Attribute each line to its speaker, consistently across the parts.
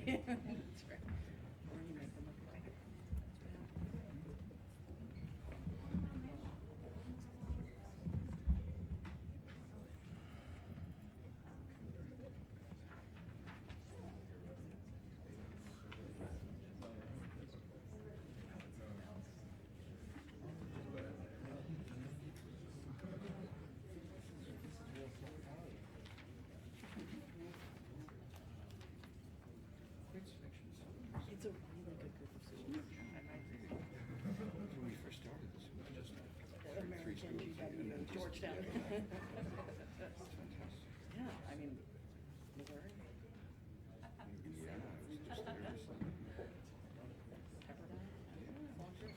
Speaker 1: That's right. Or you make them look like it. It's a really good group of students.
Speaker 2: When we first started, this was just
Speaker 1: American, GW, Georgetown.
Speaker 2: fantastic.
Speaker 1: Yeah, I mean, Missouri,
Speaker 2: Yeah, it was just
Speaker 1: Pepperdine, Longford.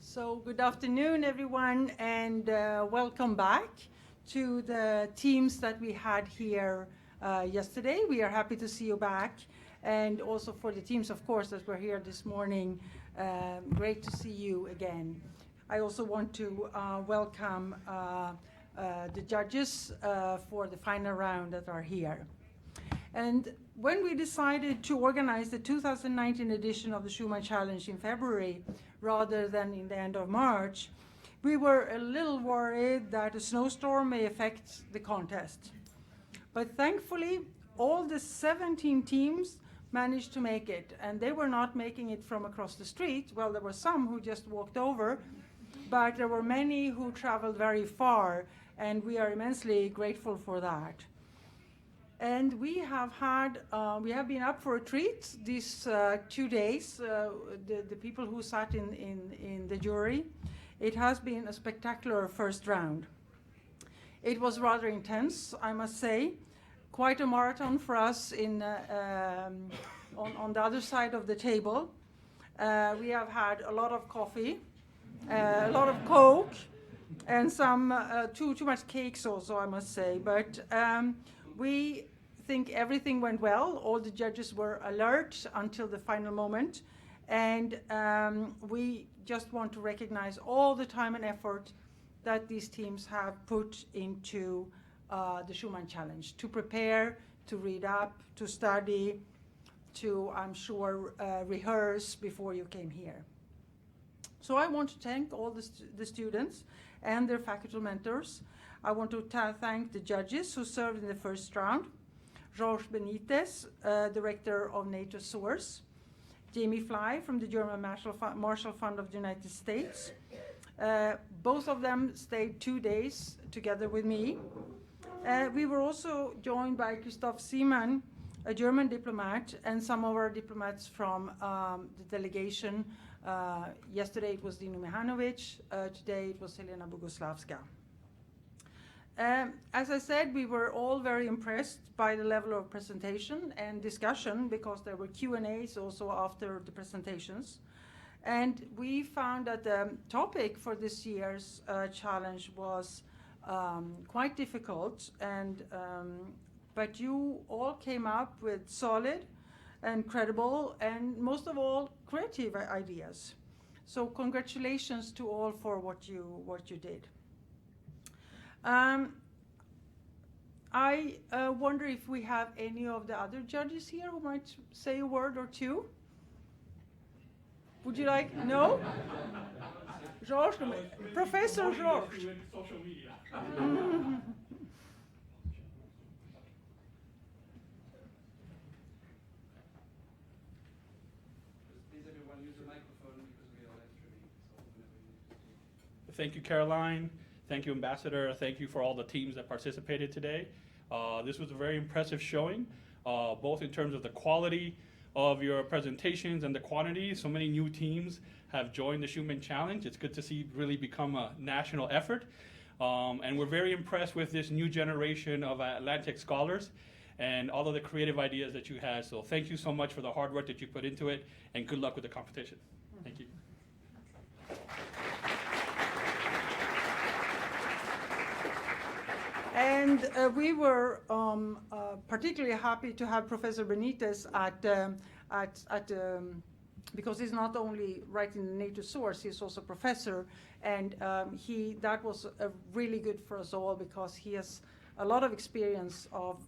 Speaker 3: So good afternoon, everyone, and welcome back to the teams that we had here yesterday. We are happy to see you back, and also for the teams, of course, that were here this morning. Great to see you again. I also want to welcome the judges for the final round that are here. And when we decided to organize the 2019 edition of the Schuman Challenge in February, rather than in the end of March, we were a little worried that a snowstorm may affect the contest. But thankfully, all the 17 teams managed to make it, and they were not making it from across the street. Well, there were some who just walked over, but there were many who traveled very far, and we are immensely grateful for that. And we have been up for a treat these 2 days, the people who sat in the jury. It has been a spectacular first round. It was rather intense, I must say. Quite a marathon for us on the other side of the table. We have had a lot of coffee, a lot of Coke, and some too much cakes also, I must say. But we think everything went well. All the judges were alert until the final moment. And we just want to recognize all the time and effort that these teams have put into the Schuman Challenge, to prepare, to read up, to study, to, I'm sure, rehearse before you came here. So I want to thank all the students and their faculty mentors. I want to thank the judges who served in the first round. George Benitez, Director of NATO Source. Jamie Fly from the German Marshall Fund of the United States. Both of them stayed 2 days together with me. We were also joined by Christoph Siemann, a German diplomat, and some of our diplomats from the delegation. Yesterday it was Dino Mihanovic, today it was Helena Boguslavska. As I said, we were all very impressed by the level of presentation and discussion, because there were Q&As also after the presentations. And we found that the topic for this year's challenge was quite difficult, but you all came up with solid and credible and most of all creative ideas. So congratulations to all for what you did. I wonder if we have any of the other judges here who might say a word or two. Would you like? No? Georges, Professor Georges.
Speaker 4: Social media.
Speaker 5: Please, everyone, use the microphone because we are live streaming. So whenever you
Speaker 4: Thank you, Caroline. Thank you, Ambassador. Thank you for all the teams that participated today. This was a very impressive showing, both in terms of the quality of your presentations and the quantity. So many new teams have joined the Schuman Challenge. It's good to see it really become a national effort. And we're very impressed with this new generation of Atlantic scholars and all of the creative ideas that you had. So thank you so much for the hard work that you put into it, and good luck with the competition. Thank you.
Speaker 3: And we were particularly happy to have Professor Benitez at because he's not only writing the native source, he's also a professor, and that was really good for us all because he has a lot of experience of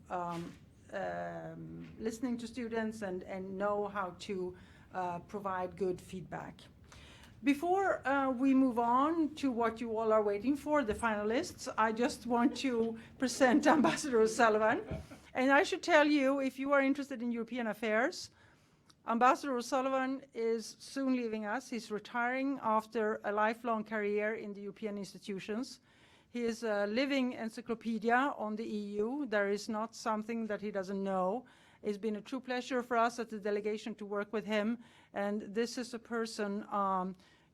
Speaker 3: listening to students and know how to provide good feedback. Before we move on to what you all are waiting for, the finalists, I just want to present Ambassador O'Sullivan. And I should tell you, if you are interested in European affairs, Ambassador O'Sullivan is soon leaving us. He's retiring after a lifelong career in the European institutions. He is a living encyclopedia on the EU. There is not something that he doesn't know. It's been a true pleasure for us at the delegation to work with him. And this is a person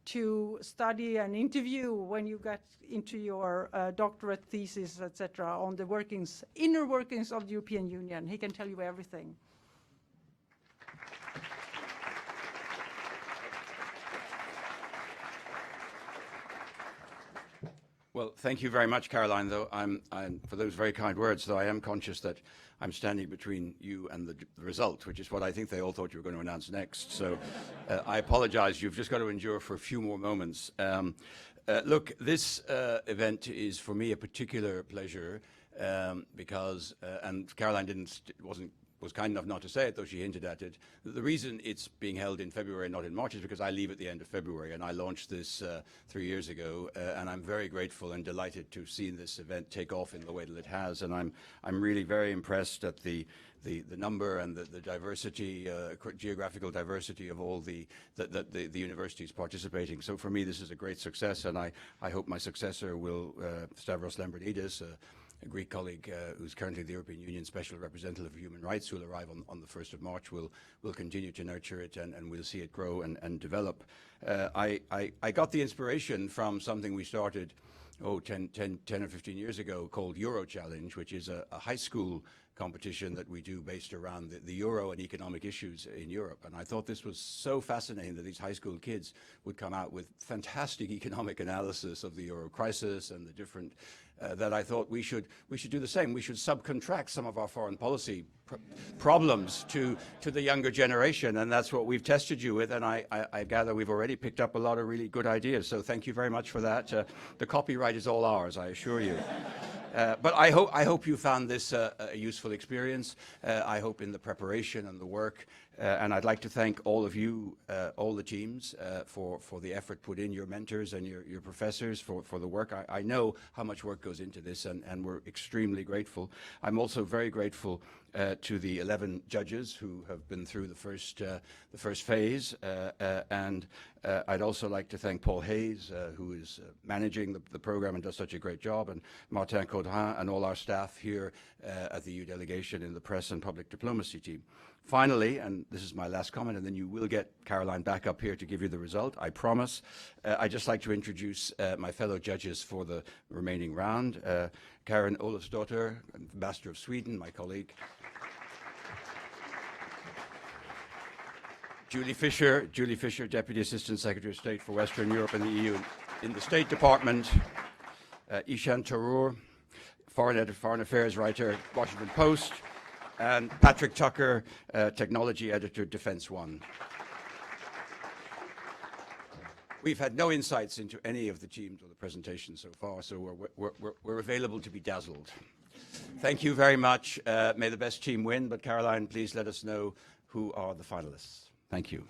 Speaker 3: to study and interview when you get into your doctorate thesis, etc., on the inner workings of the European Union. He can tell you everything.
Speaker 2: Well, thank you very much, Caroline, though I'm for those very kind words, though I am conscious that I'm standing between you and the result, which is what I think they all thought you were going to announce next. So I apologize. You've just got to endure for a few more moments. Look, this event is for me a particular pleasure because, and Caroline was kind enough not to say it, though she hinted at it. The reason it's being held in February, not in March, is because I leave at the end of February, and I launched this 3 years ago, and I'm very grateful and delighted to see this event take off in the way that it has, and I'm really very impressed at the number and the diversity, geographical diversity of all the universities participating. So for me, this is a great success, and I hope my successor will, Stavros Lambrinidis, a Greek colleague who's currently the European Union Special Representative for Human Rights, who will arrive on the 1st of March, will continue to nurture it, and we'll see it grow and develop. I got the inspiration from something we started 10 or 15 years ago called Euro Challenge, which is a high school competition that we do based around the euro and economic issues in Europe. And I thought this was so fascinating that these high school kids would come out with fantastic economic analysis of the euro crisis and the different that I thought we should do the same. We should subcontract some of our foreign policy problems to the younger generation, and that's what we've tested you with, and I gather we've already picked up a lot of really good ideas, so thank you very much for that. The copyright is all ours, I assure you. But I hope you found this a useful experience. I hope in the preparation and the work, and I'd like to thank all of you, all the teams, for the effort put in, your mentors and your professors for the work. I know how much work goes into this, and we're extremely grateful. I'm also very grateful to the 11 judges who have been through the first phase, and I'd also like to thank Paul Hayes, who is managing the program and does such a great job, and Martin Caudrin and all our staff here at the EU Delegation in the press and public diplomacy team. Finally, and this is my last comment, and then you will get Caroline back up here to give you the result, I promise. I'd just like to introduce my fellow judges for the remaining round. Karin Olofsdotter, Ambassador of Sweden, my colleague. Julie Fisher, Deputy Assistant Secretary of State for Western Europe and the EU in the State Department. Ishaan Tharoor, Foreign Affairs writer, Washington Post. And Patrick Tucker, Technology Editor, Defense One. We've had no insights into any of the teams or the presentations so far, so we're available to be dazzled. Thank you very much. May the best team win, but Caroline, please let us know who are the finalists. Thank you.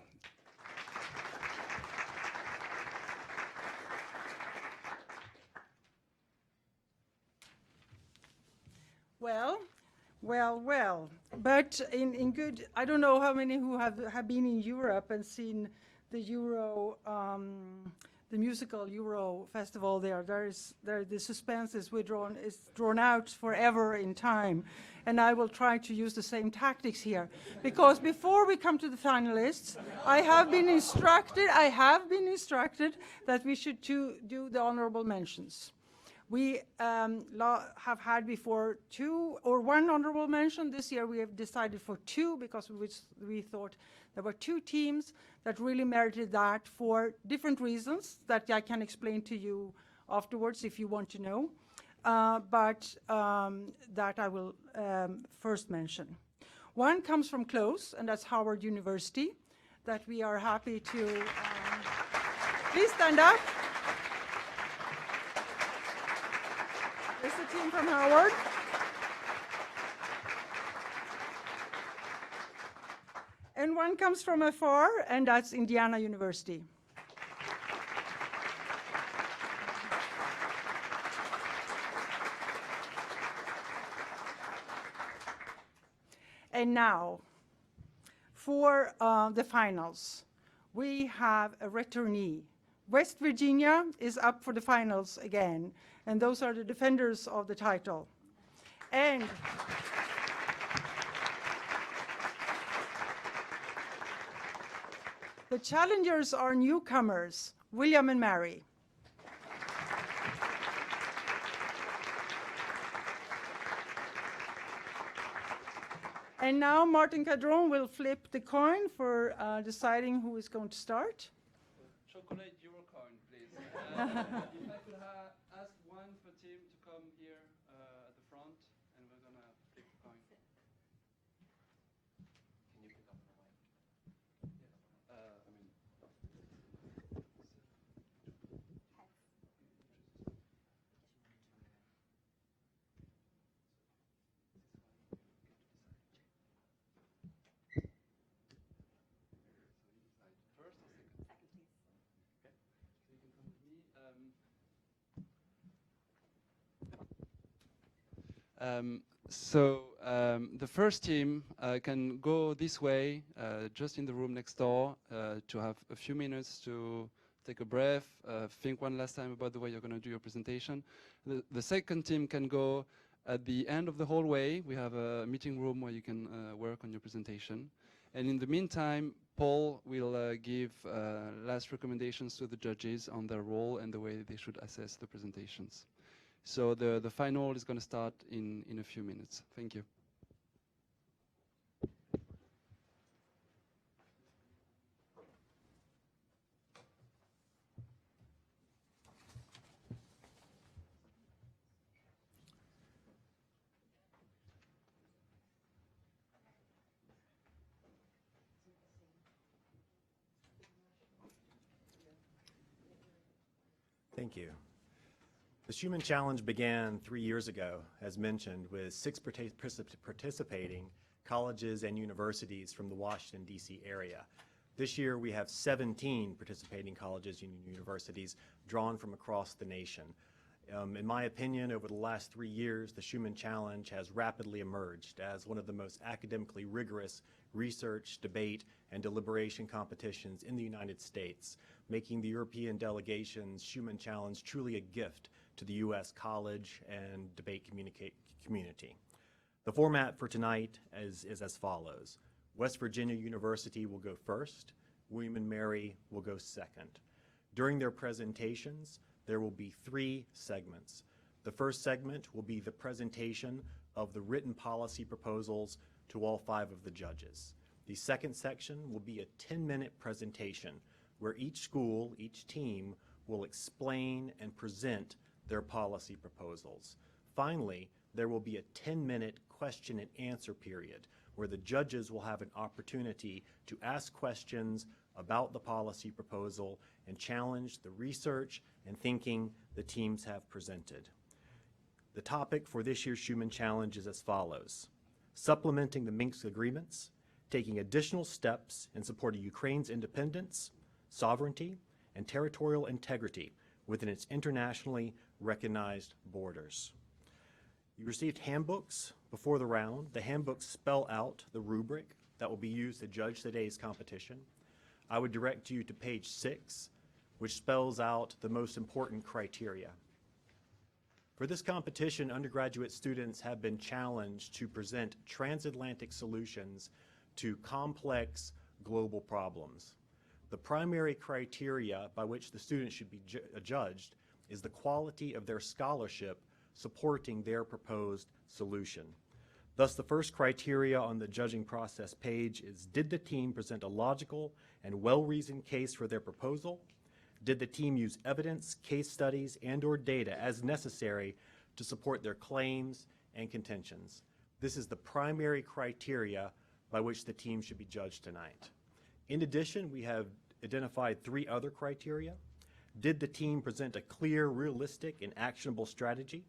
Speaker 3: Well, but in good, I don't know how many who have been in Europe and seen the Euro, the musical Euro festival there. The suspense is drawn out forever in time, and I will try to use the same tactics here, because before we come to the finalists, I have been instructed that we should do the honorable mentions. We have had before 2 or 1 honorable mention. This year we have decided for 2 because we thought there were 2 teams that really merited that for different reasons that I can explain to you afterwards if you want to know. But that I will first mention. One comes from close, and that's Howard University. that we are happy to, please stand up. There's the team from Howard. And one comes from afar, and that's Indiana University. And now, for the finals, we have a returnee. West Virginia is up for the finals again, and those are the defenders of the title. And the challengers are newcomers, William and Mary. And now Martin Cadron will flip the coin for deciding who is going to start.
Speaker 5: Chocolate Eurocoin, please. If I could ask one per team to come here at the front, and we're going to flip the coin. Can you pick up the mic? First or second? Second, please. Okay. So you can come with me. The first team can go this way, just in the room next door, to have a few minutes to take a breath, think one last time about the way you're going to do your presentation. The second team can go at the end of the hallway. We have a meeting room where you can work on your presentation. And in the meantime, Paul will give last recommendations to the judges on their role and the way they should assess the presentations. So the final is going to start in a few minutes. Thank you.
Speaker 6: Thank you. The Schuman Challenge began 3 years ago, as mentioned, with 6 participating colleges and universities from the Washington, D.C. area. This year, we have 17 participating colleges and universities drawn from across the nation. In my opinion, over the last 3 years, the Schuman Challenge has rapidly emerged as one of the most academically rigorous research, debate, and deliberation competitions in the United States, making the European Delegation's Schuman Challenge truly a gift to the U.S. college and debate community. The format for tonight is as follows. West Virginia University will go first. William and Mary will go second. During their presentations, there will be 3 segments. The first segment will be the presentation of the written policy proposals to all 5 of the judges. The second section will be a 10-minute presentation where each school, each team, will explain and present their policy proposals. Finally, there will be a 10-minute question and answer period where the judges will have an opportunity to ask questions about the policy proposal and challenge the research and thinking the teams have presented. The topic for this year's Schuman Challenge is as follows: supplementing the Minsk agreements, taking additional steps in support of Ukraine's independence, sovereignty, and territorial integrity within its internationally recognized borders. You received handbooks before the round. The handbooks spell out the rubric that will be used to judge today's competition. I would direct you to page 6, which spells out the most important criteria. For this competition, undergraduate students have been challenged to present transatlantic solutions to complex global problems. The primary criteria by which the students should be judged is the quality of their scholarship supporting their proposed solution. Thus, the first criteria on the judging process page is: did the team present a logical and well-reasoned case for their proposal? Did the team use evidence, case studies, and/or data as necessary to support their claims and contentions? This is the primary criteria by which the team should be judged tonight. In addition, we have identified 3 other criteria. Did the team present a clear, realistic, and actionable strategy?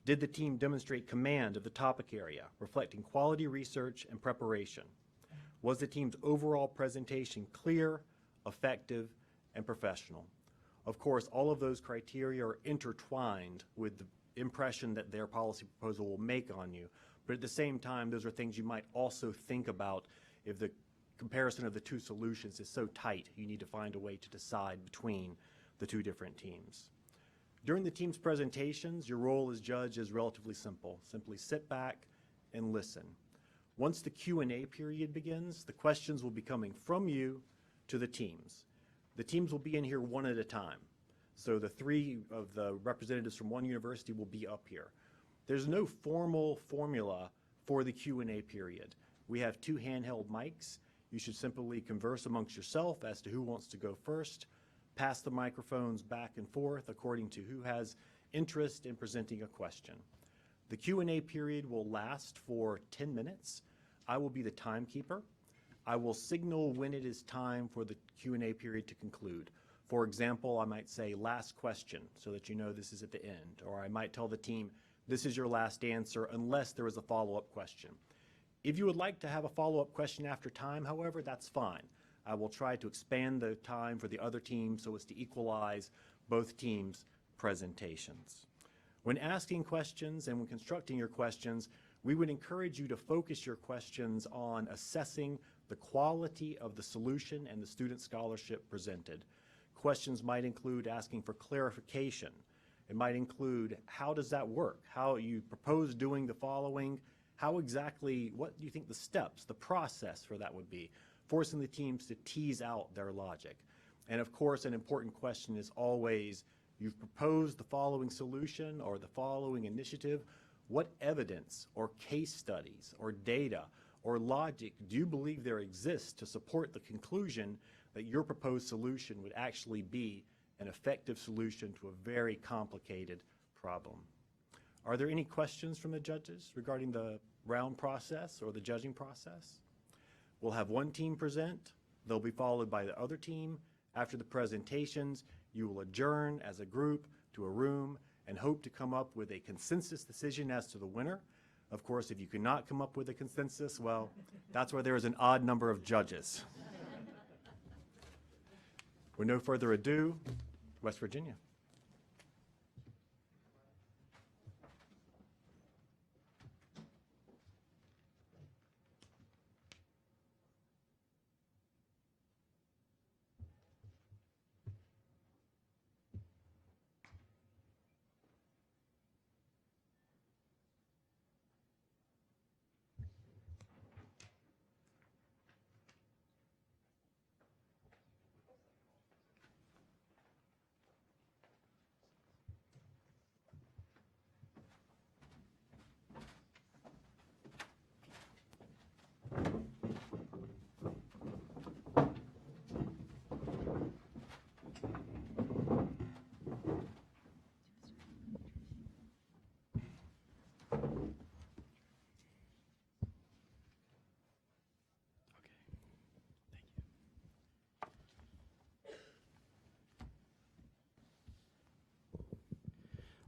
Speaker 6: Did the team demonstrate command of the topic area, reflecting quality research and preparation? Was the team's overall presentation clear, effective, and professional? Of course, all of those criteria are intertwined with the impression that their policy proposal will make on you. But at the same time, those are things you might also think about if the comparison of the 2 solutions is so tight, you need to find a way to decide between the 2 different teams. During the team's presentations, your role as judge is relatively simple. Simply sit back and listen. Once the Q&A period begins, the questions will be coming from you to the teams. The teams will be in here one at a time. So the 3 of the representatives from one university will be up here. There's no formal formula for the Q&A period. We have 2 handheld mics. You should simply converse amongst yourself as to who wants to go first, pass the microphones back and forth according to who has interest in presenting a question. The Q&A period will last for 10 minutes. I will be the timekeeper. I will signal when it is time for the Q&A period to conclude. For example, I might say last question so that you know this is at the end, or I might tell the team this is your last answer unless there is a follow-up question. If you would like to have a follow-up question after time, however, that's fine. I will try to expand the time for the other team so as to equalize both teams' presentations. When asking questions and when constructing your questions, we would encourage you to focus your questions on assessing the quality of the solution and the student scholarship presented. Questions might include asking for clarification. It might include how does that work? How you propose doing the following? How exactly, what do you think the steps, the process for that would be? Forcing the teams to tease out their logic. And of course, an important question is always, you've proposed the following solution or the following initiative. What evidence or case studies or data or logic do you believe there exists to support the conclusion that your proposed solution would actually be an effective solution to a very complicated problem? Are there any questions from the judges regarding the round process or the judging process? We'll have one team present. They'll be followed by the other team. After the presentations, you will adjourn as a group to a room and hope to come up with a consensus decision as to the winner. Of course, if you cannot come up with a consensus, well, that's where there is an odd number of judges. With no further ado, West Virginia.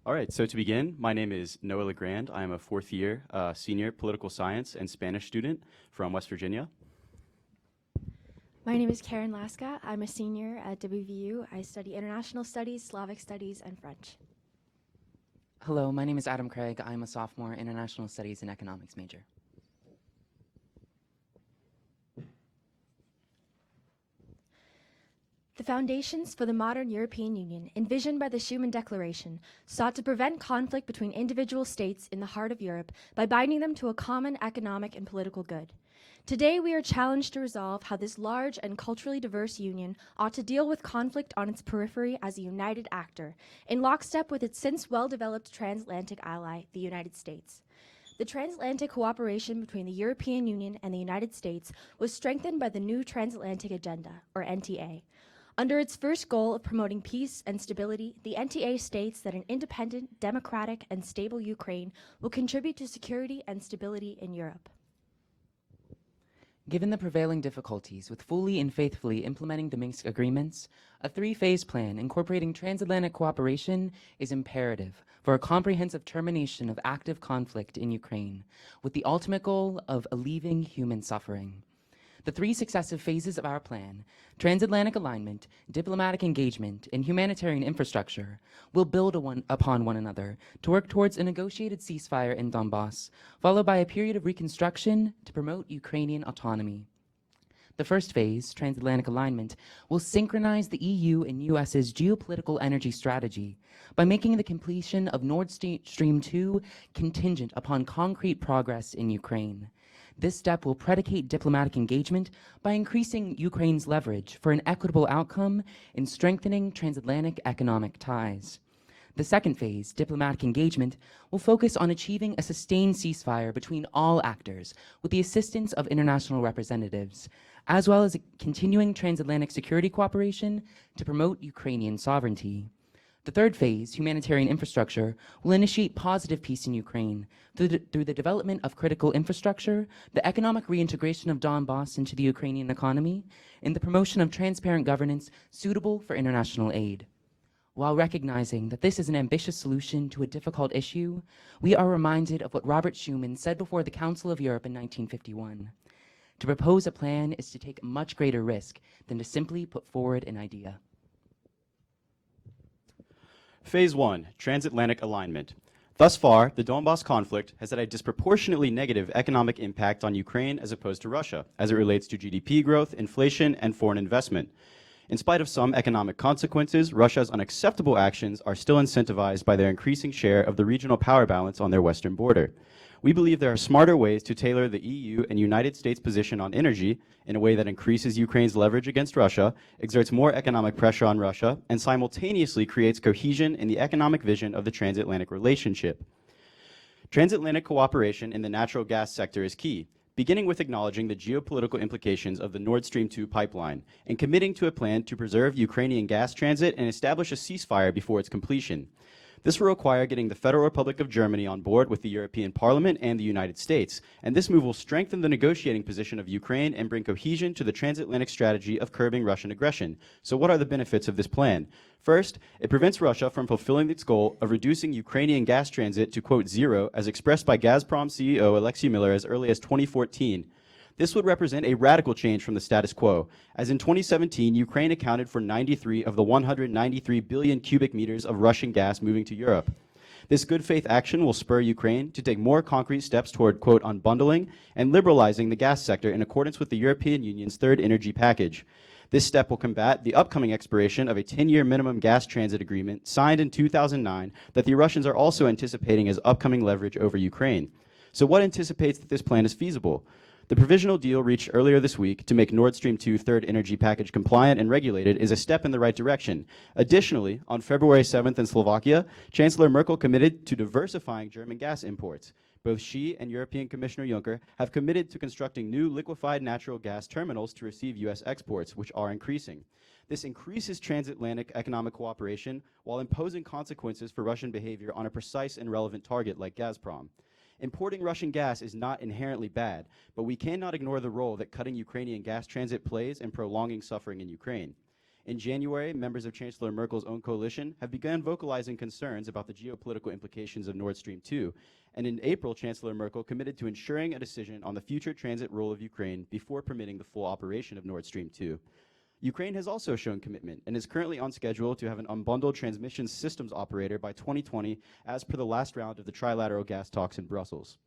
Speaker 7: All right, so to begin, my name is Noah LeGrand. I am a 4th year senior political science and Spanish student from West Virginia.
Speaker 8: My name is Karin Laska. I'm a senior at WVU. I study international studies, Slavic studies, and French.
Speaker 9: Hello, my name is Adam Craig. I'm a sophomore international studies and economics major.
Speaker 8: The foundations for the modern European Union, envisioned by the Schuman Declaration, sought to prevent conflict between individual states in the heart of Europe by binding them to a common economic and political good. Today, we are challenged to resolve how this large and culturally diverse union ought to deal with conflict on its periphery as a united actor, in lockstep with its since well-developed transatlantic ally, the United States. The transatlantic cooperation between the European Union and the United States was strengthened by the new Transatlantic Agenda, or NTA. Under its first goal of promoting peace and stability, the NTA states that an independent, democratic, and stable Ukraine will contribute to security and stability in Europe.
Speaker 9: Given the prevailing difficulties with fully and faithfully implementing the Minsk agreements, a three-phase plan incorporating transatlantic cooperation is imperative for a comprehensive termination of active conflict in Ukraine, with the ultimate goal of alleviating human suffering. The three successive phases of our plan, transatlantic alignment, diplomatic engagement, and humanitarian infrastructure, will build upon one another to work towards a negotiated ceasefire in Donbass, followed by a period of reconstruction to promote Ukrainian autonomy. The first phase, transatlantic alignment, will synchronize the EU and US's geopolitical energy strategy by making the completion of Nord Stream 2 contingent upon concrete progress in Ukraine. This step will predicate diplomatic engagement by increasing Ukraine's leverage for an equitable outcome in strengthening transatlantic economic ties. The second phase, diplomatic engagement, will focus on achieving a sustained ceasefire between all actors with the assistance of international representatives, as well as continuing transatlantic security cooperation to promote Ukrainian sovereignty. The third phase, humanitarian infrastructure, will initiate positive peace in Ukraine through the development of critical infrastructure, the economic reintegration of Donbass into the Ukrainian economy, and the promotion of transparent governance suitable for international aid. While recognizing that this is an ambitious solution to a difficult issue, we are reminded of what Robert Schuman said before the Council of Europe in 1951. To propose a plan is to take a much greater risk than to simply put forward an idea.
Speaker 7: Phase 1, transatlantic alignment. Thus far, the Donbass conflict has had a disproportionately negative economic impact on Ukraine as opposed to Russia, as it relates to GDP growth, inflation, and foreign investment. In spite of some economic consequences, Russia's unacceptable actions are still incentivized by their increasing share of the regional power balance on their western border. We believe there are smarter ways to tailor the EU and United States position on energy in a way that increases Ukraine's leverage against Russia, exerts more economic pressure on Russia, and simultaneously creates cohesion in the economic vision of the transatlantic relationship. Transatlantic cooperation in the natural gas sector is key, beginning with acknowledging the geopolitical implications of the Nord Stream 2 pipeline and committing to a plan to preserve Ukrainian gas transit and establish a ceasefire before its completion. This will require getting the Federal Republic of Germany on board with the European Parliament and the United States, and this move will strengthen the negotiating position of Ukraine and bring cohesion to the transatlantic strategy of curbing Russian aggression. So what are the benefits of this plan? First, it prevents Russia from fulfilling its goal of reducing Ukrainian gas transit to, quote, zero, as expressed by Gazprom CEO Alexei Miller as early as 2014. This would represent a radical change from the status quo, as in 2017, Ukraine accounted for 93 of the 193 billion cubic meters of Russian gas moving to Europe. This good faith action will spur Ukraine to take more concrete steps toward, quote, unbundling and liberalizing the gas sector in accordance with the European Union's third energy package. This step will combat the upcoming expiration of a 10-year minimum gas transit agreement signed in 2009 that the Russians are also anticipating as upcoming leverage over Ukraine. So what anticipates that this plan is feasible? The provisional deal reached earlier this week to make Nord Stream 2 third energy package compliant and regulated is a step in the right direction. Additionally, on February 7th in Slovakia, Chancellor Merkel committed to diversifying German gas imports. Both she and European Commissioner Juncker have committed to constructing new liquefied natural gas terminals to receive U.S. exports, which are increasing. This increases transatlantic economic cooperation while imposing consequences for Russian behavior on a precise and relevant target like Gazprom. Importing Russian gas is not inherently bad, but we cannot ignore the role that cutting Ukrainian gas transit plays in prolonging suffering in Ukraine. In January, members of Chancellor Merkel's own coalition have begun vocalizing concerns about the geopolitical implications of Nord Stream 2, and in April, Chancellor Merkel committed to ensuring a decision on the future transit role of Ukraine before permitting the full operation of Nord Stream 2. Ukraine has also shown commitment and is currently on schedule to have an unbundled transmission systems operator by 2020 as per the last round of the trilateral gas talks in Brussels.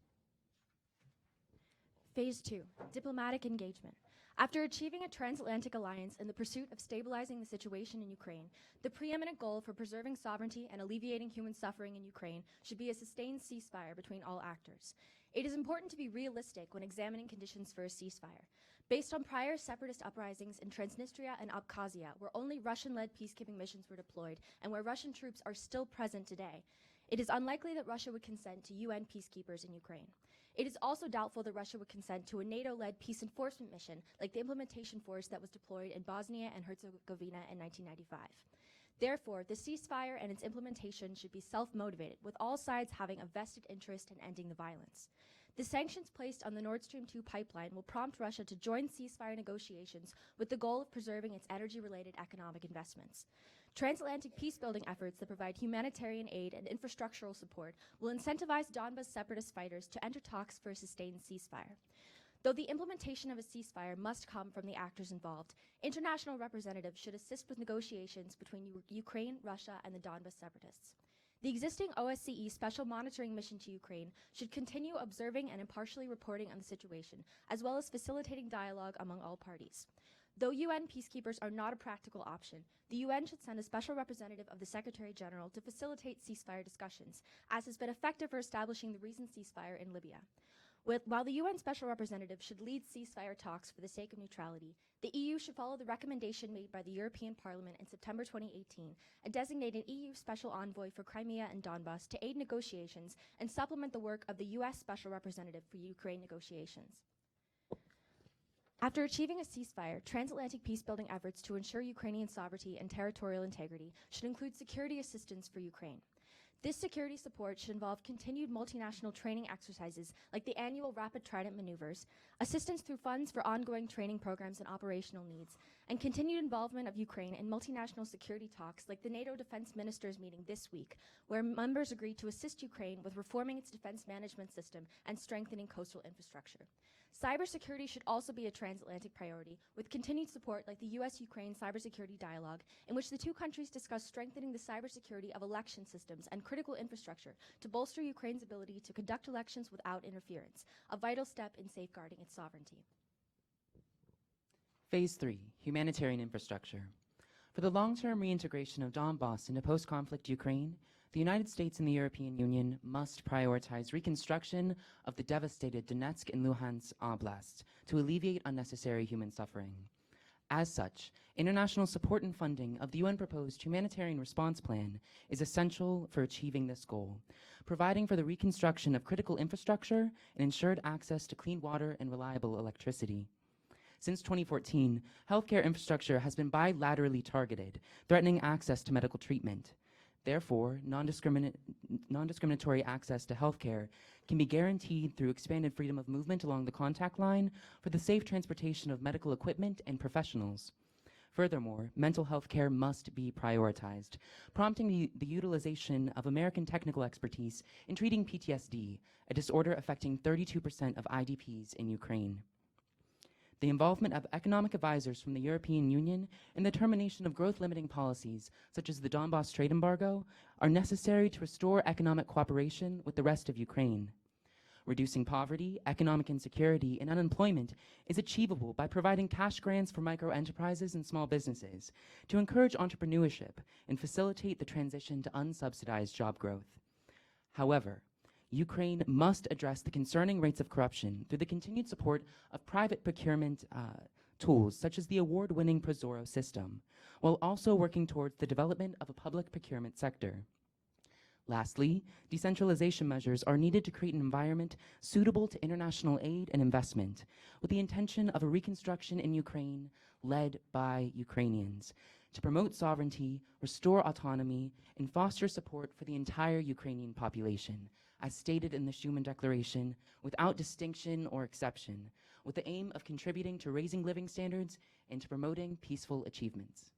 Speaker 8: Phase 2, diplomatic engagement. After achieving a transatlantic alliance in the pursuit of stabilizing the situation in Ukraine, the preeminent goal for preserving sovereignty and alleviating human suffering in Ukraine should be a sustained ceasefire between all actors. It is important to be realistic when examining conditions for a ceasefire. Based on prior separatist uprisings in Transnistria and Abkhazia, where only Russian-led peacekeeping missions were deployed and where Russian troops are still present today, it is unlikely that Russia would consent to UN peacekeepers in Ukraine. It is also doubtful that Russia would consent to a NATO-led peace enforcement mission like the implementation force that was deployed in Bosnia and Herzegovina in 1995. Therefore, the ceasefire and its implementation should be self-motivated, with all sides having a vested interest in ending the violence. The sanctions placed on the Nord Stream 2 pipeline will prompt Russia to join ceasefire negotiations with the goal of preserving its energy-related economic investments. Transatlantic peace-building efforts that provide humanitarian aid and infrastructural support will incentivize Donbas separatist fighters to enter talks for a sustained ceasefire. Though the implementation of a ceasefire must come from the actors involved, international representatives should assist with negotiations between Ukraine, Russia, and the Donbas separatists. The existing OSCE Special Monitoring Mission to Ukraine should continue observing and impartially reporting on the situation, as well as facilitating dialogue among all parties. Though UN peacekeepers are not a practical option, the UN should send a special representative of the Secretary General to facilitate ceasefire discussions, as has been effective for establishing the recent ceasefire in Libya. While the UN Special Representative should lead ceasefire talks for the sake of neutrality, the EU should follow the recommendation made by the European Parliament in September 2018 and designate an EU Special Envoy for Crimea and Donbas to aid negotiations and supplement the work of the US Special Representative for Ukraine negotiations. After achieving a ceasefire, transatlantic peace-building efforts to ensure Ukrainian sovereignty and territorial integrity should include security assistance for Ukraine. This security support should involve continued multinational training exercises like the annual Rapid Trident maneuvers, assistance through funds for ongoing training programs and operational needs, and continued involvement of Ukraine in multinational security talks like the NATO Defense Ministers meeting this week, where members agreed to assist Ukraine with reforming its defense management system and strengthening coastal infrastructure. Cybersecurity should also be a transatlantic priority, with continued support like the US-Ukraine Cybersecurity Dialogue, in which the two countries discuss strengthening the cybersecurity of election systems and critical infrastructure to bolster Ukraine's ability to conduct elections without interference, a vital step in safeguarding its sovereignty.
Speaker 9: Phase 3, humanitarian infrastructure. For the long-term reintegration of Donbas into post-conflict Ukraine, the United States and the European Union must prioritize reconstruction of the devastated Donetsk and Luhansk oblasts to alleviate unnecessary human suffering. As such, international support and funding of the UN-proposed humanitarian response plan is essential for achieving this goal, providing for the reconstruction of critical infrastructure and ensured access to clean water and reliable electricity. Since 2014, healthcare infrastructure has been bilaterally targeted, threatening access to medical treatment. Therefore, non-discriminatory access to healthcare can be guaranteed through expanded freedom of movement along the contact line for the safe transportation of medical equipment and professionals. Furthermore, mental health care must be prioritized, prompting the utilization of American technical expertise in treating PTSD, a disorder affecting 32% of IDPs in Ukraine. The involvement of economic advisors from the European Union and the termination of growth-limiting policies, such as the Donbas trade embargo, are necessary to restore economic cooperation with the rest of Ukraine. Reducing poverty, economic insecurity, and unemployment is achievable by providing cash grants for micro-enterprises and small businesses to encourage entrepreneurship and facilitate the transition to unsubsidized job growth. However, Ukraine must address the concerning rates of corruption through the continued support of private procurement tools such as the award-winning Prozoro system, while also working towards the development of a public procurement sector. Lastly, decentralization measures are needed to create an environment suitable to international aid and investment, with the intention of a reconstruction in Ukraine led by Ukrainians, to promote sovereignty, restore autonomy, and foster support for the entire Ukrainian population, as stated in the Schuman Declaration, without distinction or exception, with the aim of contributing to raising living standards and to promoting peaceful achievements.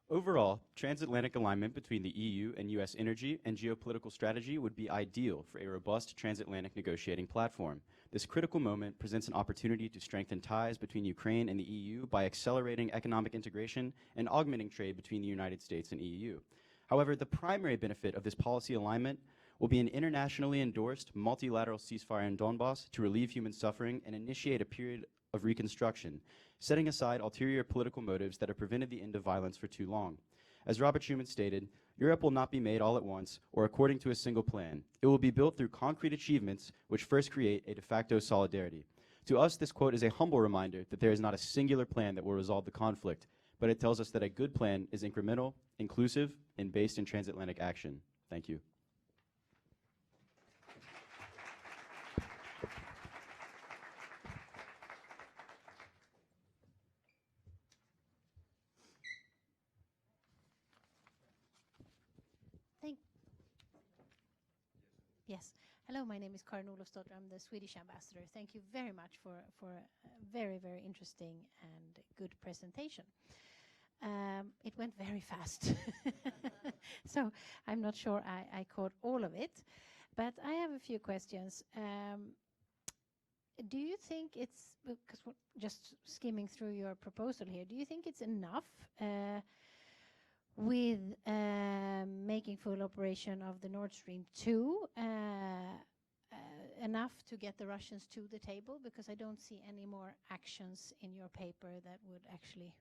Speaker 7: Overall, transatlantic alignment between the EU and US energy and geopolitical strategy would be ideal for a robust transatlantic negotiating platform. This critical moment presents an opportunity to strengthen ties between Ukraine and the EU by accelerating economic integration and augmenting trade between the United States and EU. However, the primary benefit of this policy alignment will be an internationally endorsed multilateral ceasefire in Donbas to relieve human suffering and initiate a period of reconstruction, setting aside ulterior political motives that have prevented the end of violence for too long. As Robert Schuman stated, Europe will not be made all at once or according to a single plan. It will be built through concrete achievements which first create a de facto solidarity. To us, this quote is a humble reminder that there is not a singular plan that will resolve the conflict, but it tells us that a good plan is incremental, inclusive, and based in transatlantic action. Thank you.
Speaker 10: Yes. Hello, my name is Karin Olofsdotter. I'm the Swedish ambassador. Thank you very much for a very, very interesting and good presentation. It went very fast. So I'm not sure I caught all of it. But I have a few questions. Do you think it's, because just skimming through your proposal here, do you think it's enough with making full operation of the Nord Stream 2 enough to get the Russians to the table? Because I don't see any more actions in your paper that would actually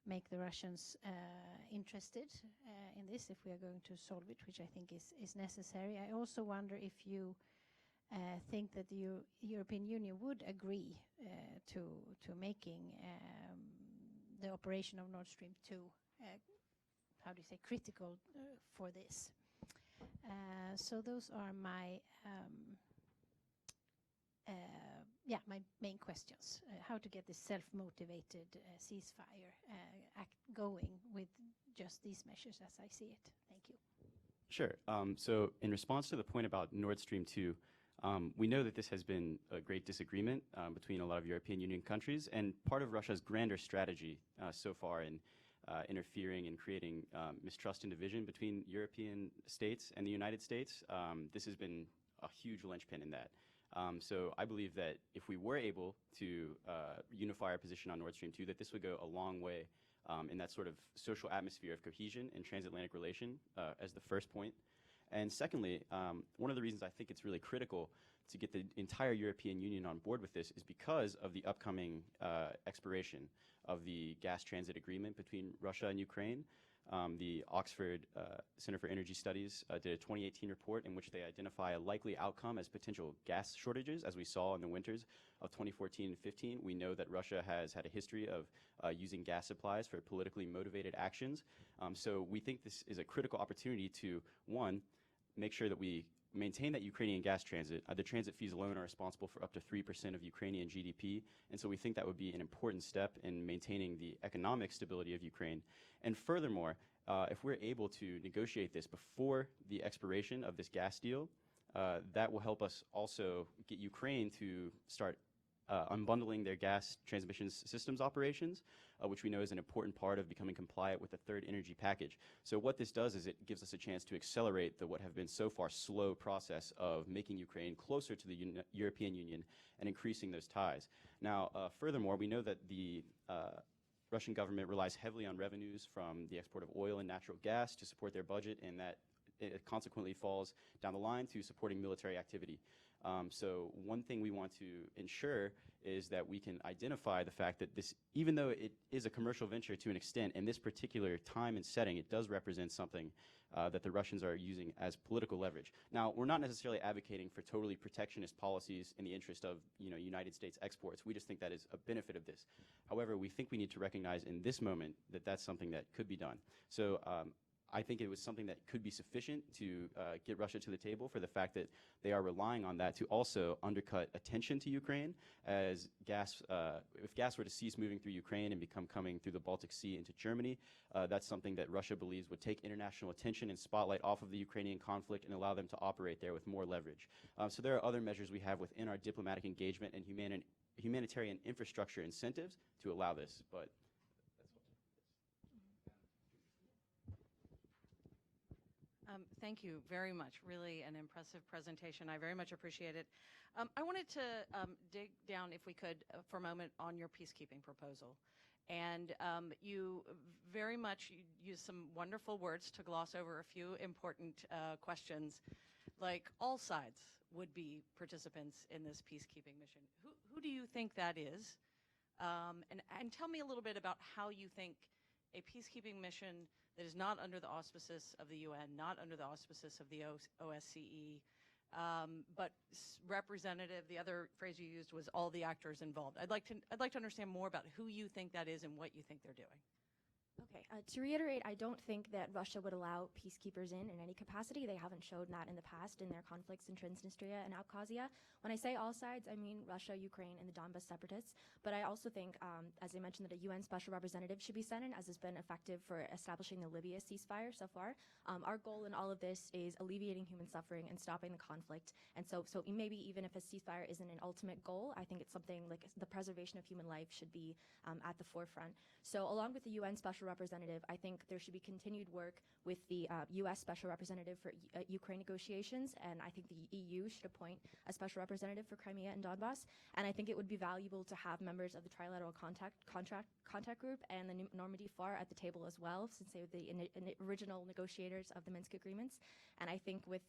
Speaker 10: make the Russians interested in this if we are going to solve it, which I think is necessary. I also wonder if you think that the European Union would agree to making the operation of Nord Stream 2 how do you say, critical for this. So those are my my main questions. How to get this self-motivated ceasefire going with just these measures as I see it. Thank you.
Speaker 7: Sure. So in response to the point about Nord Stream 2, we know that this has been a great disagreement between a lot of European Union countries, and part of Russia's grander strategy so far in interfering and creating mistrust and division between European states and the United States. This has been a huge linchpin in that. So I believe that if we were able to unify our position on Nord Stream 2, that this would go a long way in that sort of social atmosphere of cohesion and transatlantic relation as the first point. And secondly, one of the reasons I think it's really critical to get the entire European Union on board with this is because of the upcoming expiration of the gas transit agreement between Russia and Ukraine. The Oxford Center for Energy Studies did a 2018 report in which they identify a likely outcome as potential gas shortages, as we saw in the winters of 2014 and 15. We know that Russia has had a history of using gas supplies for politically motivated actions. So we think this is a critical opportunity to, one, make sure that we maintain that Ukrainian gas transit. The transit fees alone are responsible for up to 3% of Ukrainian GDP, and so we think that would be an important step in maintaining the economic stability of Ukraine. And furthermore, if we're able to negotiate this before the expiration of this gas deal, that will help us also get Ukraine to start unbundling their gas transmission systems operations, which we know is an important part of becoming compliant with the third energy package. So what this does is it gives us a chance to accelerate the what have been so far slow process of making Ukraine closer to the European Union and increasing those ties. Now, furthermore, we know that the Russian government relies heavily on revenues from the export of oil and natural gas to support their budget, and that it consequently falls down the line to supporting military activity. So one thing we want to ensure is that we can identify the fact that this, even though it is a commercial venture to an extent, in this particular time and setting, it does represent something that the Russians are using as political leverage. Now, we're not necessarily advocating for totally protectionist policies in the interest of United States exports. We just think that is a benefit of this. However, we think we need to recognize in this moment that that's something that could be done. So I think it was something that could be sufficient to get Russia to the table for the fact that they are relying on that to also undercut attention to Ukraine, as gas, if gas were to cease moving through Ukraine and become coming through the Baltic Sea into Germany, that's something that Russia believes would take international attention and spotlight off of the Ukrainian conflict and allow them to operate there with more leverage. So there are other measures we have within our diplomatic engagement and humanitarian infrastructure incentives to allow this, but
Speaker 11: thank you very much. Really an impressive presentation. I very much appreciate it. I wanted to dig down, if we could, for a moment on your peacekeeping proposal. And you very much used some wonderful words to gloss over a few important questions, like all sides would be participants in this peacekeeping mission. Who do you think that is? And tell me a little bit about how you think a peacekeeping mission that is not under the auspices of the UN, not under the auspices of the OSCE, but representative, the other phrase you used was all the actors involved. I'd like to understand more about who you think that is and what you think they're doing.
Speaker 8: Okay, to reiterate, I don't think that Russia would allow peacekeepers in any capacity. They haven't shown that in the past in their conflicts in Transnistria and Abkhazia. When I say all sides, I mean Russia, Ukraine, and the Donbas separatists. But I also think, as I mentioned, that a UN special representative should be sent in, as has been effective for establishing the Libya ceasefire so far. Our goal in all of this is alleviating human suffering and stopping the conflict. And so maybe even if a ceasefire isn't an ultimate goal, I think it's something like the preservation of human life should be at the forefront. So along with the UN special representative, I think there should be continued work with the U.S. special representative for Ukraine negotiations, and I think the EU should appoint a special representative for Crimea and Donbass. And I think it would be valuable to have members of the trilateral contact group and the Normandy 4 at the table as well, since they were the original negotiators of the Minsk agreements. And I think with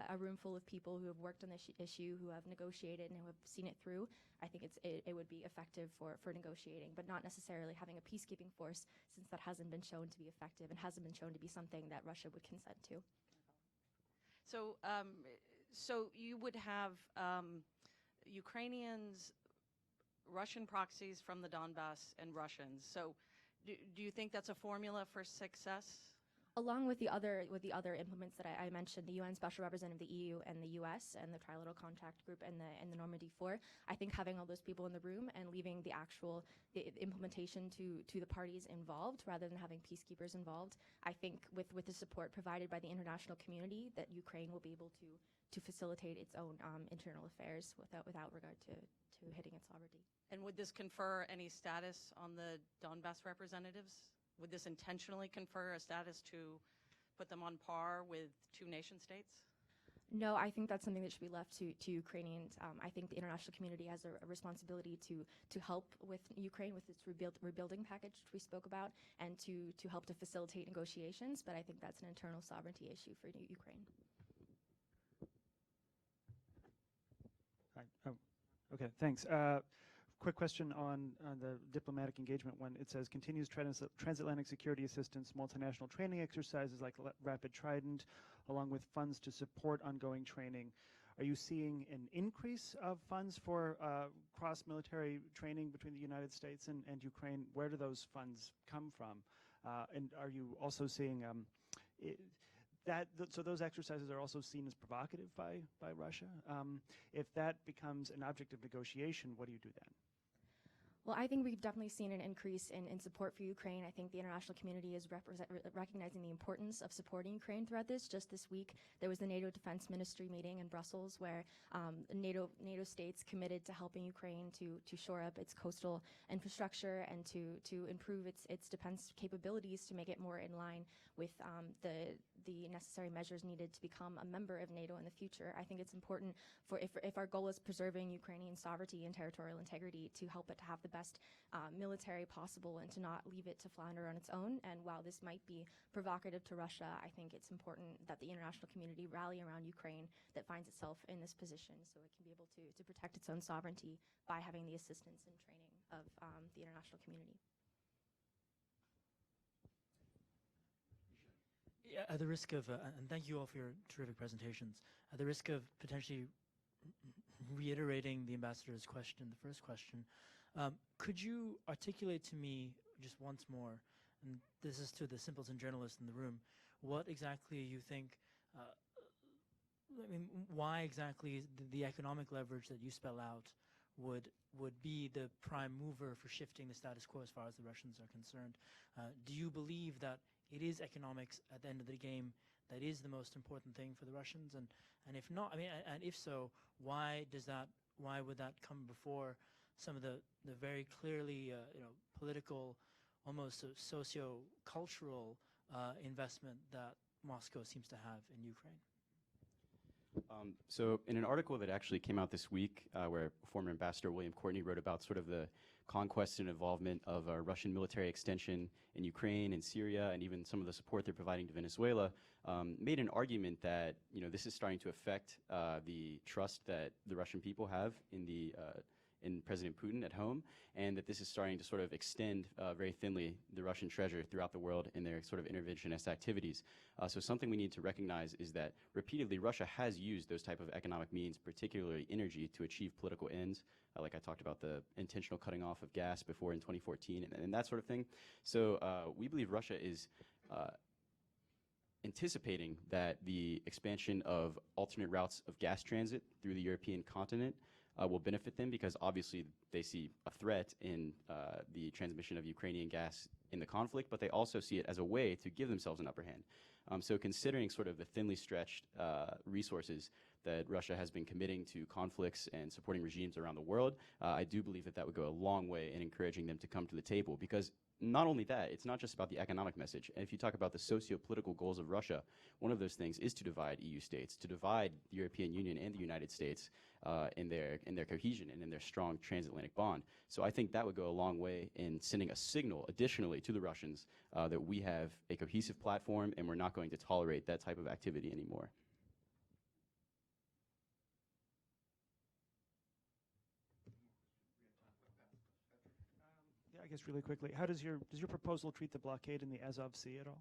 Speaker 8: a room full of people who have worked on this issue, who have negotiated and who have seen it through, I think it would be effective for negotiating, but not necessarily having a peacekeeping force, since that hasn't been shown to be effective and hasn't been shown to be something that Russia would consent to.
Speaker 11: So, so you would have Ukrainians, Russian proxies from the Donbass, and Russians. So, do you think that's a formula for success?
Speaker 8: Along with the other implements that I mentioned, the UN Special Representative, the EU, and the US, and the Trilateral Contact Group, and the Normandy 4, I think having all those people in the room and leaving the actual implementation to the parties involved, rather than having peacekeepers involved, I think with the support provided by the international community, that Ukraine will be able to facilitate its own internal affairs without regard to hitting its sovereignty.
Speaker 11: And would this confer any status on the Donbass representatives? Would this intentionally confer a status to put them on par with two nation states?
Speaker 8: No, I think that's something that should be left to Ukrainians. I think the international community has a responsibility to help with Ukraine with its rebuilding package, which we spoke about, and to help to facilitate negotiations. But I think that's an internal sovereignty issue for Ukraine.
Speaker 12: Hi. Oh, okay, thanks. Quick question on the diplomatic engagement one. It says continues transatlantic security assistance, multinational training exercises like Rapid Trident, along with funds to support ongoing training. Are you seeing an increase of funds for cross-military training between the United States and Ukraine? Where do those funds come from? And are you also seeing so those exercises are also seen as provocative by Russia? If that becomes an object of negotiation, what do you do then?
Speaker 8: Well, I think we've definitely seen an increase in support for Ukraine. I think the international community is recognizing the importance of supporting Ukraine throughout this. Just this week, there was the NATO Defense Ministry meeting in Brussels, where NATO states committed to helping Ukraine to shore up its coastal infrastructure and to improve its defense capabilities to make it more in line with the necessary measures needed to become a member of NATO in the future. I think it's important for if our goal is preserving Ukrainian sovereignty and territorial integrity, to help it to have the best military possible and to not leave it to flounder on its own. And while this might be provocative to Russia, I think it's important that the international community rally around Ukraine that finds itself in this position, so it can be able to protect its own sovereignty by having the assistance and training of the international community.
Speaker 13: Yeah, at the risk of, and thank you all for your terrific presentations, at the risk of potentially reiterating the ambassador's question, the first question, could you articulate to me just once more, and this is to the simpleton journalist in the room, what exactly you think, I mean, why exactly the economic leverage that you spell out would be the prime mover for shifting the status quo as far as the Russians are concerned? Do you believe that it is economics at the end of the game that is the most important thing for the Russians? And if not, I mean, and if so, why would that come before some of the very clearly political, almost socio-cultural investment that Moscow seems to have in Ukraine?
Speaker 7: So in an article that actually came out this week, where former Ambassador William Courtney wrote about sort of the conquest and involvement of Russian military extension in Ukraine and Syria, and even some of the support they're providing to Venezuela, made an argument that this is starting to affect the trust that the Russian people have in the in President Putin at home, and that this is starting to sort of extend very thinly the Russian treasure throughout the world in their sort of interventionist activities. So something we need to recognize is that repeatedly Russia has used those type of economic means, particularly energy, to achieve political ends. Like I talked about the intentional cutting off of gas before in 2014 and that sort of thing. So we believe Russia is anticipating that the expansion of alternate routes of gas transit through the European continent will benefit them, because obviously they see a threat in the transmission of Ukrainian gas in the conflict, but they also see it as a way to give themselves an upper hand. So considering sort of the thinly stretched resources that Russia has been committing to conflicts and supporting regimes around the world, I do believe that that would go a long way in encouraging them to come to the table, because not only that, it's not just about the economic message. And if you talk about the socio-political goals of Russia, one of those things is to divide EU states, to divide the European Union and the United States in their cohesion and in their strong transatlantic bond. So I think that would go a long way in sending a signal additionally to the Russians that we have a cohesive platform and we're not going to tolerate that type of activity anymore.
Speaker 12: I guess really quickly, how does your proposal treat the blockade in the Azov Sea at all?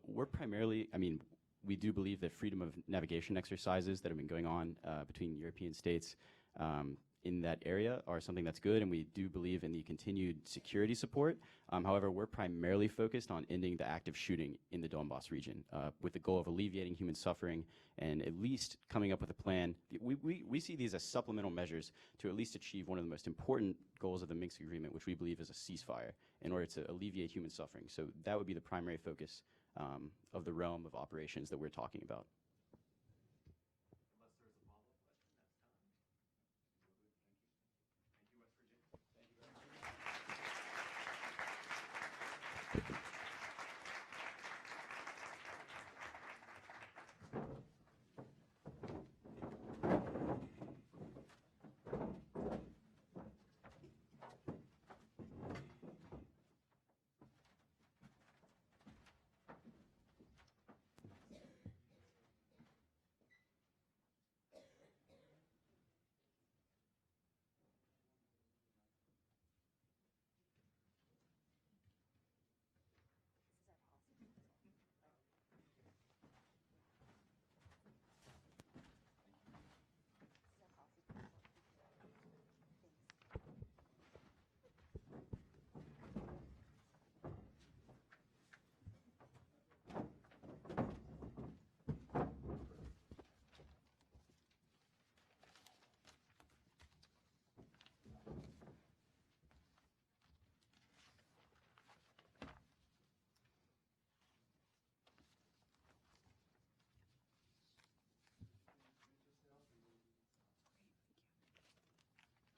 Speaker 7: We're primarily, I mean, we do believe that freedom of navigation exercises that have been going on between European states in that area are something that's good, and we do believe in the continued security support. However, we're primarily focused on ending the active shooting in the Donbass region with the goal of alleviating human suffering and at least coming up with a plan. We see these as supplemental measures to at least achieve one of the most important goals of the Minsk Agreement, which we believe is a ceasefire, in order to alleviate human suffering. So that would be the primary focus of the realm of operations that we're talking about.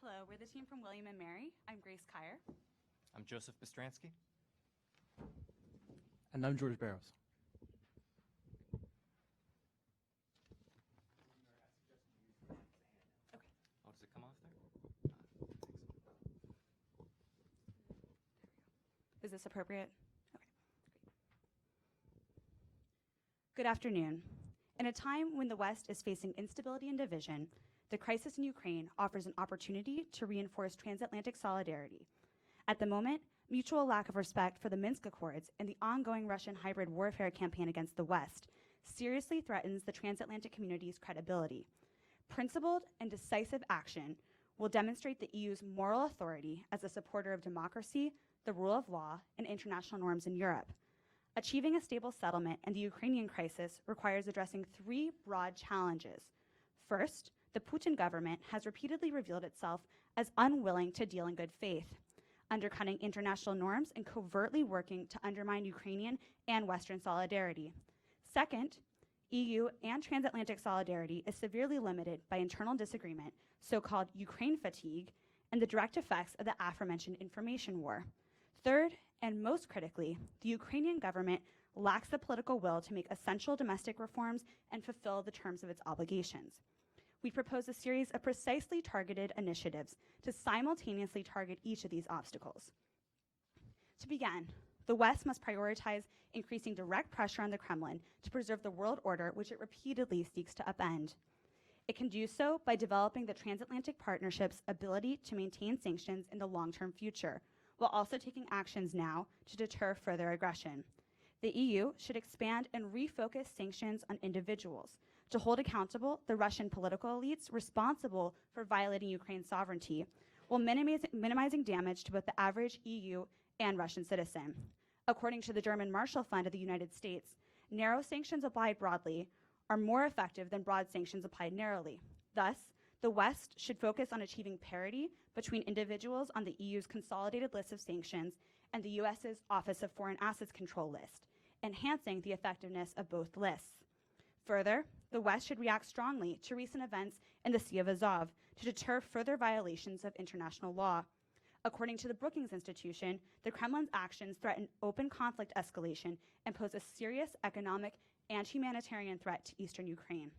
Speaker 14: Hello, we're the team from William & Mary. I'm Grace Kyer.
Speaker 15: I'm Joseph Bistransky.
Speaker 16: And I'm George Barrows.
Speaker 15: Okay. Oh, does it come off there?
Speaker 14: Is this appropriate? Okay, great. Good afternoon. In a time when the West is facing instability and division, the crisis in Ukraine offers an opportunity to reinforce transatlantic solidarity. At the moment, mutual lack of respect for the Minsk Accords and the ongoing Russian hybrid warfare campaign against the West seriously threatens the transatlantic community's credibility. Principled and decisive action will demonstrate the EU's moral authority as a supporter of democracy, the rule of law, and international norms in Europe. Achieving a stable settlement in the Ukrainian crisis requires addressing three broad challenges. First, the Putin government has repeatedly revealed itself as unwilling to deal in good faith, undercutting international norms and covertly working to undermine Ukrainian and Western solidarity. Second, EU and transatlantic solidarity is severely limited by internal disagreement, so-called Ukraine fatigue, and the direct effects of the aforementioned information war. Third, and most critically, the Ukrainian government lacks the political will to make essential domestic reforms and fulfill the terms of its obligations. We propose a series of precisely targeted initiatives to simultaneously target each of these obstacles. To begin, the West must prioritize increasing direct pressure on the Kremlin to preserve the world order which it repeatedly seeks to upend. It can do so by developing the transatlantic partnership's ability to maintain sanctions in the long-term future, while also taking actions now to deter further aggression. The EU should expand and refocus sanctions on individuals to hold accountable the Russian political elites responsible for violating Ukraine's sovereignty, while minimizing damage to both the average EU and Russian citizen. According to the German Marshall Fund of the United States, narrow sanctions applied broadly are more effective than broad sanctions applied narrowly. Thus, the West should focus on achieving parity between individuals on the EU's consolidated list of sanctions and the US's Office of Foreign Assets Control list, enhancing the effectiveness of both lists. Further, the West should react strongly to recent events in the Sea of Azov to deter further violations of international law. According to the Brookings Institution, the Kremlin's actions threaten open conflict escalation and pose a serious economic and humanitarian threat to eastern Ukraine.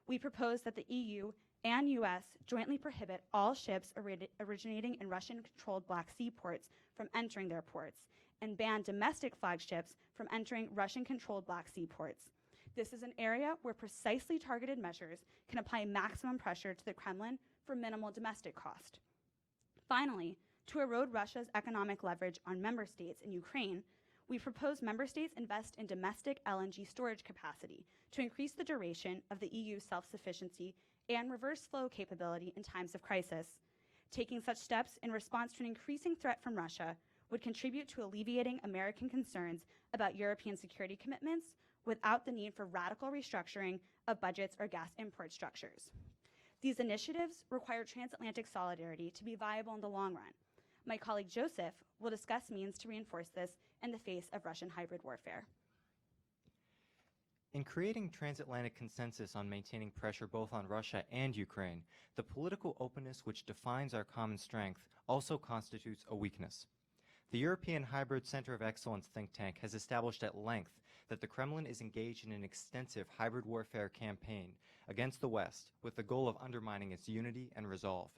Speaker 14: We propose that the EU and US jointly prohibit all ships originating in Russian-controlled Black Sea ports from entering their ports and ban domestic flagships from entering Russian-controlled Black Sea ports. This is an area where precisely targeted measures can apply maximum pressure to the Kremlin for minimal domestic cost. Finally, to erode Russia's economic leverage on member states in Ukraine, we propose member states invest in domestic LNG storage capacity to increase the duration of the EU's self-sufficiency and reverse flow capability in times of crisis. Taking such steps in response to an increasing threat from Russia would contribute to alleviating American concerns about European security commitments without the need for radical restructuring of budgets or gas import structures. These initiatives require transatlantic solidarity to be viable in the long run. My colleague Joseph will discuss means to reinforce this in the face of Russian hybrid warfare.
Speaker 15: In creating transatlantic consensus on maintaining pressure both on Russia and Ukraine, the political openness which defines our common strength also constitutes a weakness. The European Hybrid Center of Excellence think tank has established at length that the Kremlin is engaged in an extensive hybrid warfare campaign against the West with the goal of undermining its unity and resolve.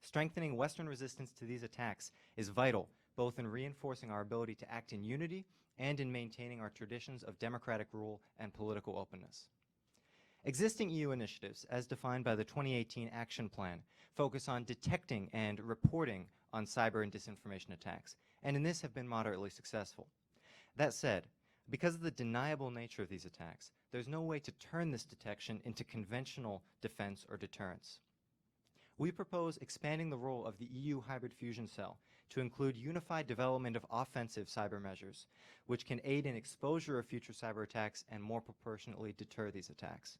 Speaker 15: Strengthening Western resistance to these attacks is vital, both in reinforcing our ability to act in unity and in maintaining our traditions of democratic rule and political openness. Existing EU initiatives, as defined by the 2018 Action Plan, focus on detecting and reporting on cyber and disinformation attacks, and in this have been moderately successful. That said, because of the deniable nature of these attacks, there's no way to turn this detection into conventional defense or deterrence. We propose expanding the role of the EU Hybrid Fusion Cell to include unified development of offensive cyber measures, which can aid in exposure of future cyber attacks and more proportionately deter these attacks.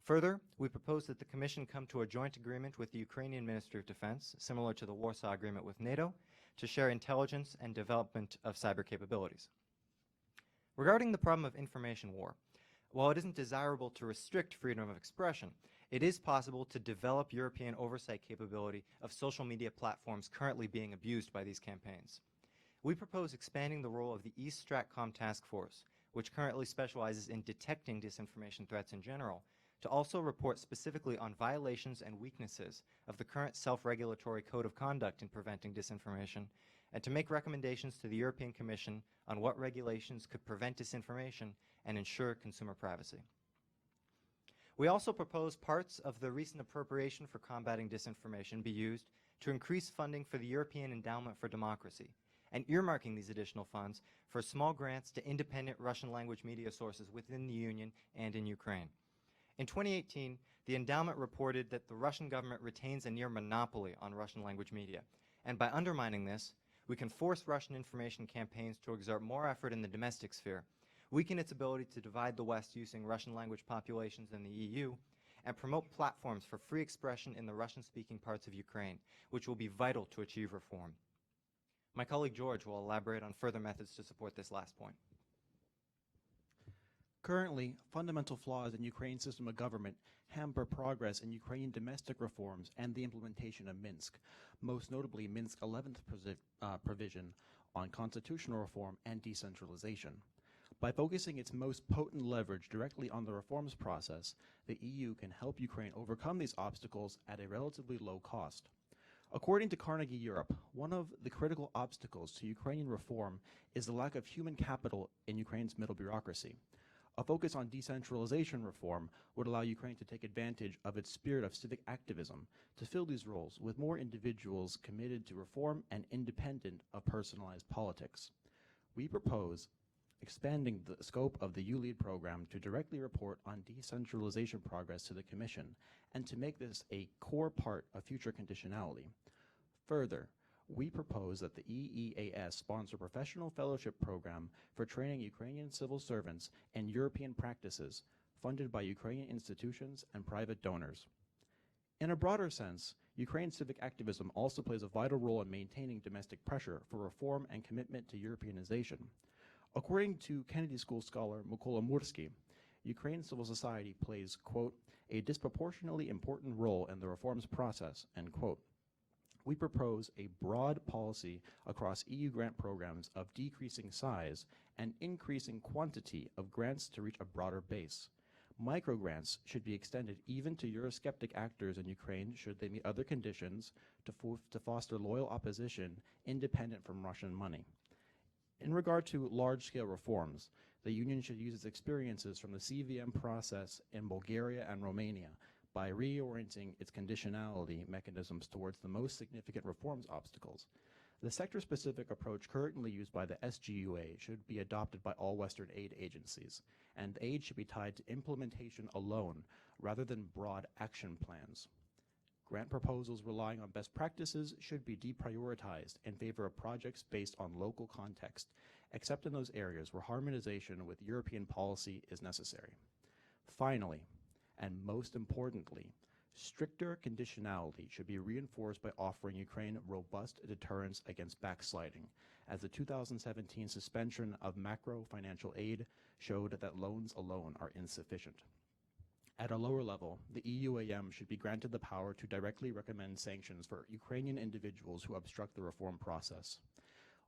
Speaker 15: Further, we propose that the Commission come to a joint agreement with the Ukrainian Ministry of Defense, similar to the Warsaw Agreement with NATO, to share intelligence and development of cyber capabilities. Regarding the problem of information war, while it isn't desirable to restrict freedom of expression, it is possible to develop European oversight capability of social media platforms currently being abused by these campaigns. We propose expanding the role of the East Stratcom Task Force, which currently specializes in detecting disinformation threats in general, to also report specifically on violations and weaknesses of the current self-regulatory code of conduct in preventing disinformation, and to make recommendations to the European Commission on what regulations could prevent disinformation and ensure consumer privacy. We also propose parts of the recent appropriation for combating disinformation be used to increase funding for the European Endowment for Democracy, and earmarking these additional funds for small grants to independent Russian language media sources within the Union and in Ukraine. In 2018, the endowment reported that the Russian government retains a near monopoly on Russian language media, and by undermining this, we can force Russian information campaigns to exert more effort in the domestic sphere, weaken its ability to divide the West using Russian language populations in the EU, and promote platforms for free expression in the Russian-speaking parts of Ukraine, which will be vital to achieve reform. My colleague George will elaborate on further methods to support this last point.
Speaker 16: Currently, fundamental flaws in Ukraine's system of government hamper progress in Ukrainian domestic reforms and the implementation of Minsk, most notably Minsk's 11th provision on constitutional reform and decentralization. By focusing its most potent leverage directly on the reforms process, the EU can help Ukraine overcome these obstacles at a relatively low cost. According to Carnegie Europe, one of the critical obstacles to Ukrainian reform is the lack of human capital in Ukraine's middle bureaucracy. A focus on decentralization reform would allow Ukraine to take advantage of its spirit of civic activism to fill these roles with more individuals committed to reform and independent of personalized politics. We propose expanding the scope of the ULEAD program to directly report on decentralization progress to the Commission and to make this a core part of future conditionality. Further, we propose that the EEAS sponsor a professional fellowship program for training Ukrainian civil servants in European practices funded by Ukrainian institutions and private donors. In a broader sense, Ukraine's civic activism also plays a vital role in maintaining domestic pressure for reform and commitment to Europeanization. According to Kennedy School scholar Mykola Mursky, Ukraine's civil society plays, quote, a disproportionately important role in the reforms process, end quote. We propose a broad policy across EU grant programs of decreasing size and increasing quantity of grants to reach a broader base. Microgrants should be extended even to Eurosceptic actors in Ukraine should they meet other conditions to foster loyal opposition independent from Russian money. In regard to large-scale reforms, the Union should use its experiences from the CVM process in Bulgaria and Romania by reorienting its conditionality mechanisms towards the most significant reforms obstacles. The sector-specific approach currently used by the SGUA should be adopted by all Western aid agencies, and aid should be tied to implementation alone rather than broad action plans. Grant proposals relying on best practices should be deprioritized in favor of projects based on local context, except in those areas where harmonization with European policy is necessary. Finally, and most importantly, stricter conditionality should be reinforced by offering Ukraine robust deterrence against backsliding, as the 2017 suspension of macro financial aid showed that loans alone are insufficient. At a lower level, the EUAM should be granted the power to directly recommend sanctions for Ukrainian individuals who obstruct the reform process.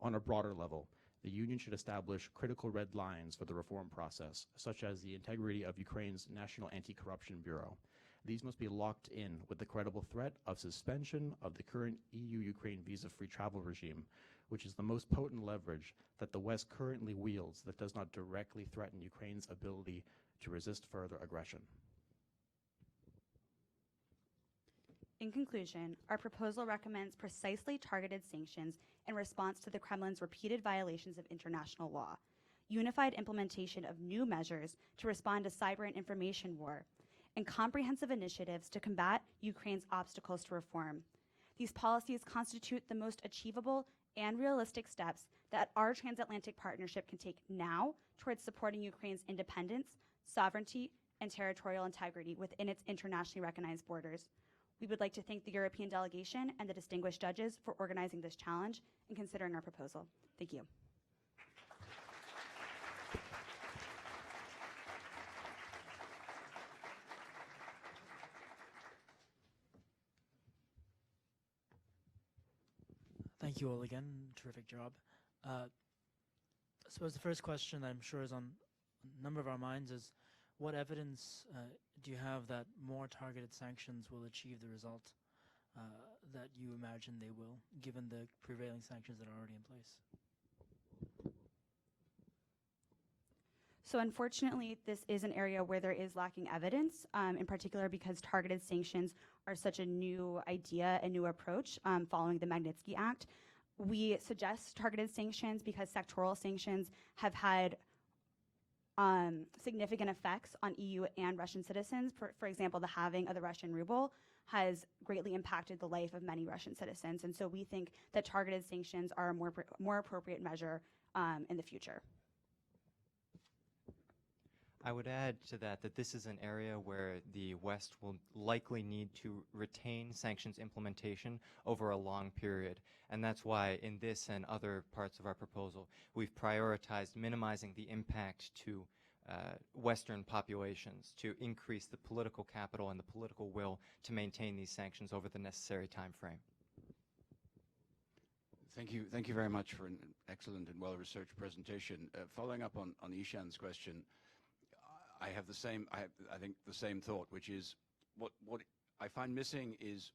Speaker 16: On a broader level, the Union should establish critical red lines for the reform process, such as the integrity of Ukraine's National Anti-Corruption Bureau. These must be locked in with the credible threat of suspension of the current EU-Ukraine visa-free travel regime, which is the most potent leverage that the West currently wields that does not directly threaten Ukraine's ability to resist further aggression.
Speaker 14: In conclusion, our proposal recommends precisely targeted sanctions in response to the Kremlin's repeated violations of international law, unified implementation of new measures to respond to cyber and information war, and comprehensive initiatives to combat Ukraine's obstacles to reform. These policies constitute the most achievable and realistic steps that our transatlantic partnership can take now towards supporting Ukraine's independence, sovereignty, and territorial integrity within its internationally recognized borders. We would like to thank the European delegation and the distinguished judges for organizing this challenge and considering our proposal. Thank you.
Speaker 13: Thank you all again. Terrific job. I suppose the first question I'm sure is on a number of our minds is, what evidence do you have that more targeted sanctions will achieve the result that you imagine they will, given the prevailing sanctions that are already in place?
Speaker 14: So unfortunately, this is an area where there is lacking evidence, in particular because targeted sanctions are such a new idea, a new approach following the Magnitsky Act. We suggest targeted sanctions because sectoral sanctions have had significant effects on EU and Russian citizens. For example, the halving of the Russian ruble has greatly impacted the life of many Russian citizens. And so we think that targeted sanctions are a more appropriate measure in the future.
Speaker 15: I would add to that this is an area where the West will likely need to retain sanctions implementation over a long period. And that's why in this and other parts of our proposal, we've prioritized minimizing the impact to Western populations to increase the political capital and the political will to maintain these sanctions over the necessary time frame.
Speaker 2: Thank you very much for an excellent and well-researched presentation. Following up on Ishaan's question, I have the same, I think the same thought, which is what I find missing is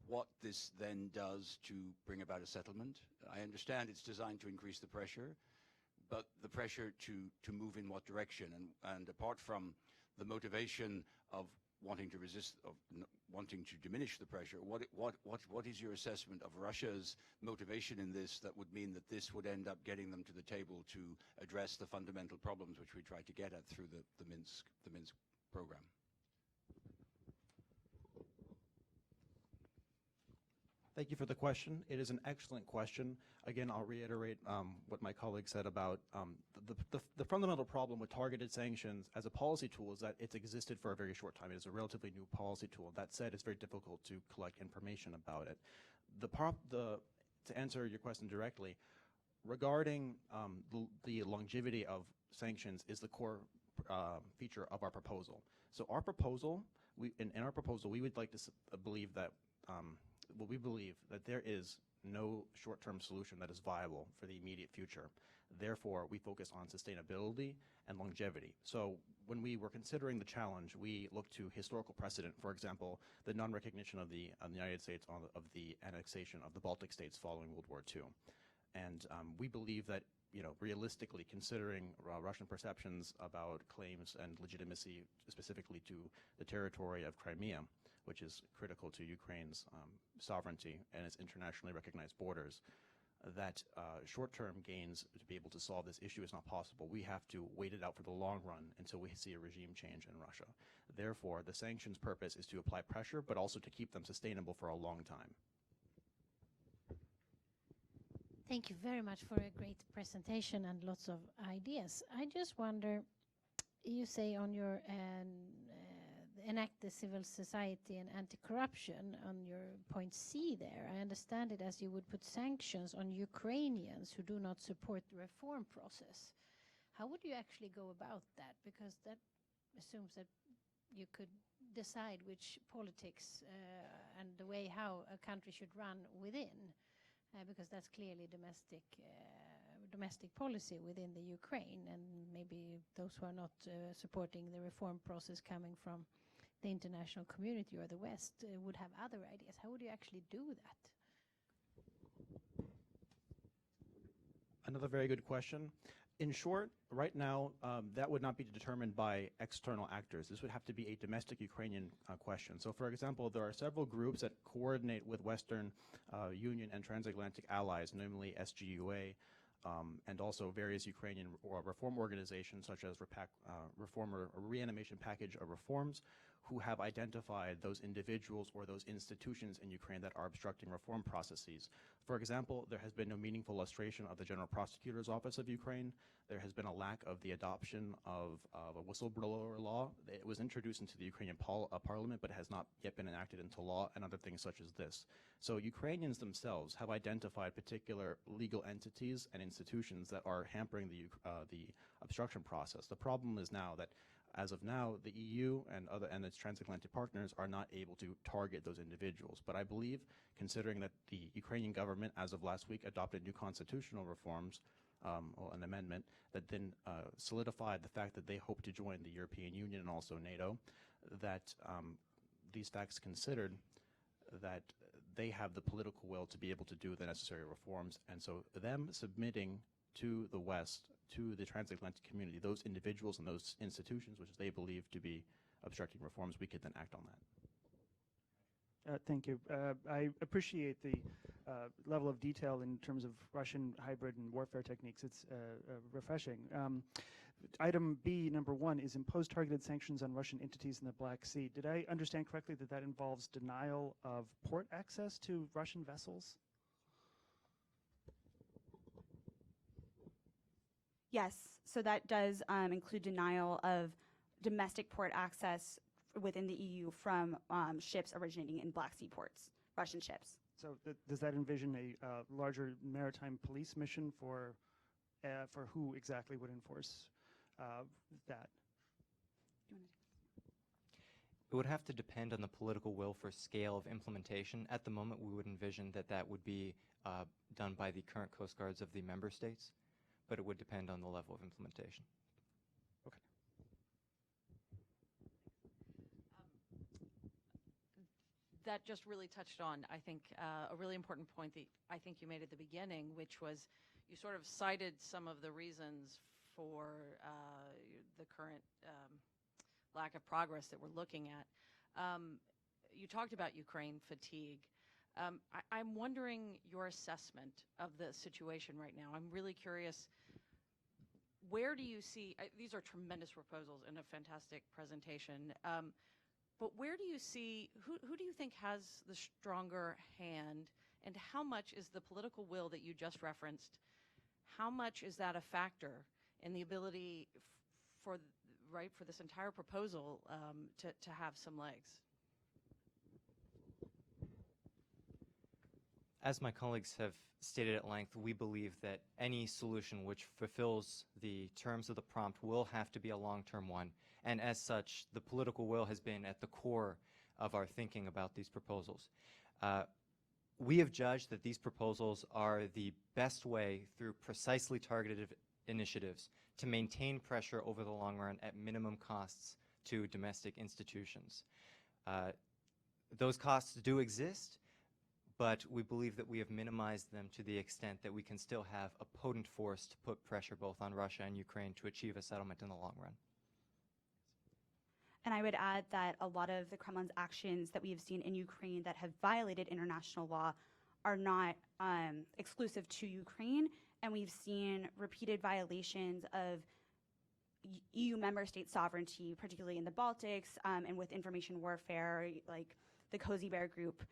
Speaker 2: what this then does to bring about a settlement. I understand it's designed to increase the pressure, but the pressure to move in what direction. And apart from the motivation of wanting to resist, of wanting to diminish the pressure, what is your assessment of Russia's motivation in this that would mean that this would end up getting them to the table to address the fundamental problems which we tried to get at through the Minsk program?
Speaker 16: Thank you for the question. It is an excellent question. Again, I'll reiterate what my colleague said about the fundamental problem with targeted sanctions as a policy tool is that it's existed for a very short time. It is a relatively new policy tool. That said, it's very difficult to collect information about it. To answer your question directly, regarding the longevity of sanctions is the core feature of our proposal. So our proposal, in our proposal, we would like to believe that we believe that there is no short-term solution that is viable for the immediate future. Therefore, we focus on sustainability and longevity. So when we were considering the challenge, we looked to historical precedent, for example, the non-recognition of the United States of the annexation of the Baltic states following World War II. And we believe that, realistically, considering Russian perceptions about claims and legitimacy specifically to the territory of Crimea, which is critical to Ukraine's sovereignty and its internationally recognized borders, that short-term gains to be able to solve this issue is not possible. We have to wait it out for the long run until we see a regime change in Russia. Therefore, the sanctions purpose is to apply pressure, but also to keep them sustainable for a long time.
Speaker 10: Thank you very much for a great presentation and lots of ideas. I just wonder, you say on your enact the civil society and anti-corruption on your point C there. I understand it as you would put sanctions on Ukrainians who do not support the reform process. How would you actually go about that? Because that assumes that you could decide which politics and the way how a country should run within, because that's clearly domestic policy within the Ukraine, and maybe those who are not supporting the reform process coming from the international community or the West would have other ideas. How would you actually do that?
Speaker 16: Another very good question. In short, right now, that would not be determined by external actors. This would have to be a domestic Ukrainian question. So, for example, there are several groups that coordinate with Western Union and transatlantic allies, namely SGUA, and also various Ukrainian reform organizations such as Reanimation Package of Reforms, who have identified those individuals or those institutions in Ukraine that are obstructing reform processes. For example, there has been no meaningful illustration of the General Prosecutor's Office of Ukraine. There has been a lack of the adoption of a whistleblower law. It was introduced into the Ukrainian parliament, but has not yet been enacted into law, and other things such as this. So Ukrainians themselves have identified particular legal entities and institutions that are hampering the obstruction process. The problem is now that, as of now, the EU and its transatlantic partners are not able to target those individuals. But I believe, considering that the Ukrainian government, as of last week, adopted new constitutional reforms, or an amendment, that then solidified the fact that they hope to join the European Union and also NATO, that these facts considered, that they have the political will to be able to do the necessary reforms. And so them submitting to the West, to the transatlantic community, those individuals and those institutions which they believe to be obstructing reforms, we could then act on that.
Speaker 12: Thank you. I appreciate the level of detail in terms of Russian hybrid and warfare techniques. It's refreshing. Item B, number 1, is impose targeted sanctions on Russian entities in the Black Sea. Did I understand correctly that that involves denial of port access to Russian vessels?
Speaker 14: Yes, so that does include denial of domestic port access within the EU from ships originating in Black Sea ports, Russian ships.
Speaker 12: So does that envision a larger maritime police mission for who exactly would enforce that?
Speaker 15: It would have to depend on the political will for scale of implementation. At the moment, we would envision that that would be done by the current Coast Guards of the member states, but it would depend on the level of implementation.
Speaker 12: Okay.
Speaker 11: That just really touched on, I think, a really important point that I think you made at the beginning, which was you sort of cited some of the reasons for the current lack of progress that we're looking at. You talked about Ukraine fatigue. I'm wondering your assessment of the situation right now. I'm really curious, where do you see, these are tremendous proposals and a fantastic presentation, but where do you see, who do you think has the stronger hand, and how much is the political will that you just referenced, how much is that a factor in the ability for this entire proposal to have some legs?
Speaker 15: As my colleagues have stated at length, we believe that any solution which fulfills the terms of the prompt will have to be a long-term one, and as such, the political will has been at the core of our thinking about these proposals. We have judged that these proposals are the best way, through precisely targeted initiatives, to maintain pressure over the long run at minimum costs to domestic institutions. Those costs do exist, but we believe that we have minimized them to the extent that we can still have a potent force to put pressure both on Russia and Ukraine to achieve a settlement in the long run.
Speaker 14: And I would add that a lot of the Kremlin's actions that we have seen in Ukraine that have violated international law are not exclusive to Ukraine, and we've seen repeated violations of EU member state sovereignty, particularly in the Baltics, and with information warfare, like the Cozy Bear Group,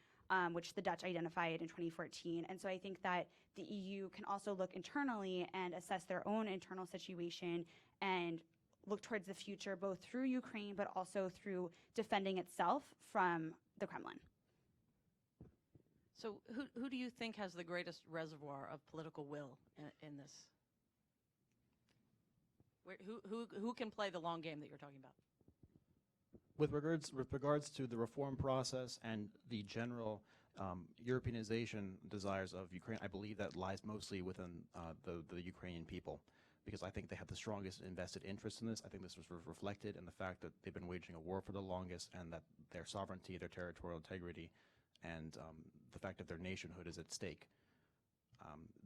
Speaker 14: which the Dutch identified in 2014. And so I think that the EU can also look internally and assess their own internal situation and look towards the future, both through Ukraine, but also through defending itself from the Kremlin.
Speaker 11: So who do you think has the greatest reservoir of political will in this? Who can play the long game that you're talking about?
Speaker 16: With regards to the reform process and the general Europeanization desires of Ukraine, I believe that lies mostly within the Ukrainian people, because I think they have the strongest invested interest in this. I think this was reflected in the fact that they've been waging a war for the longest, and that their sovereignty, their territorial integrity, and the fact that their nationhood is at stake.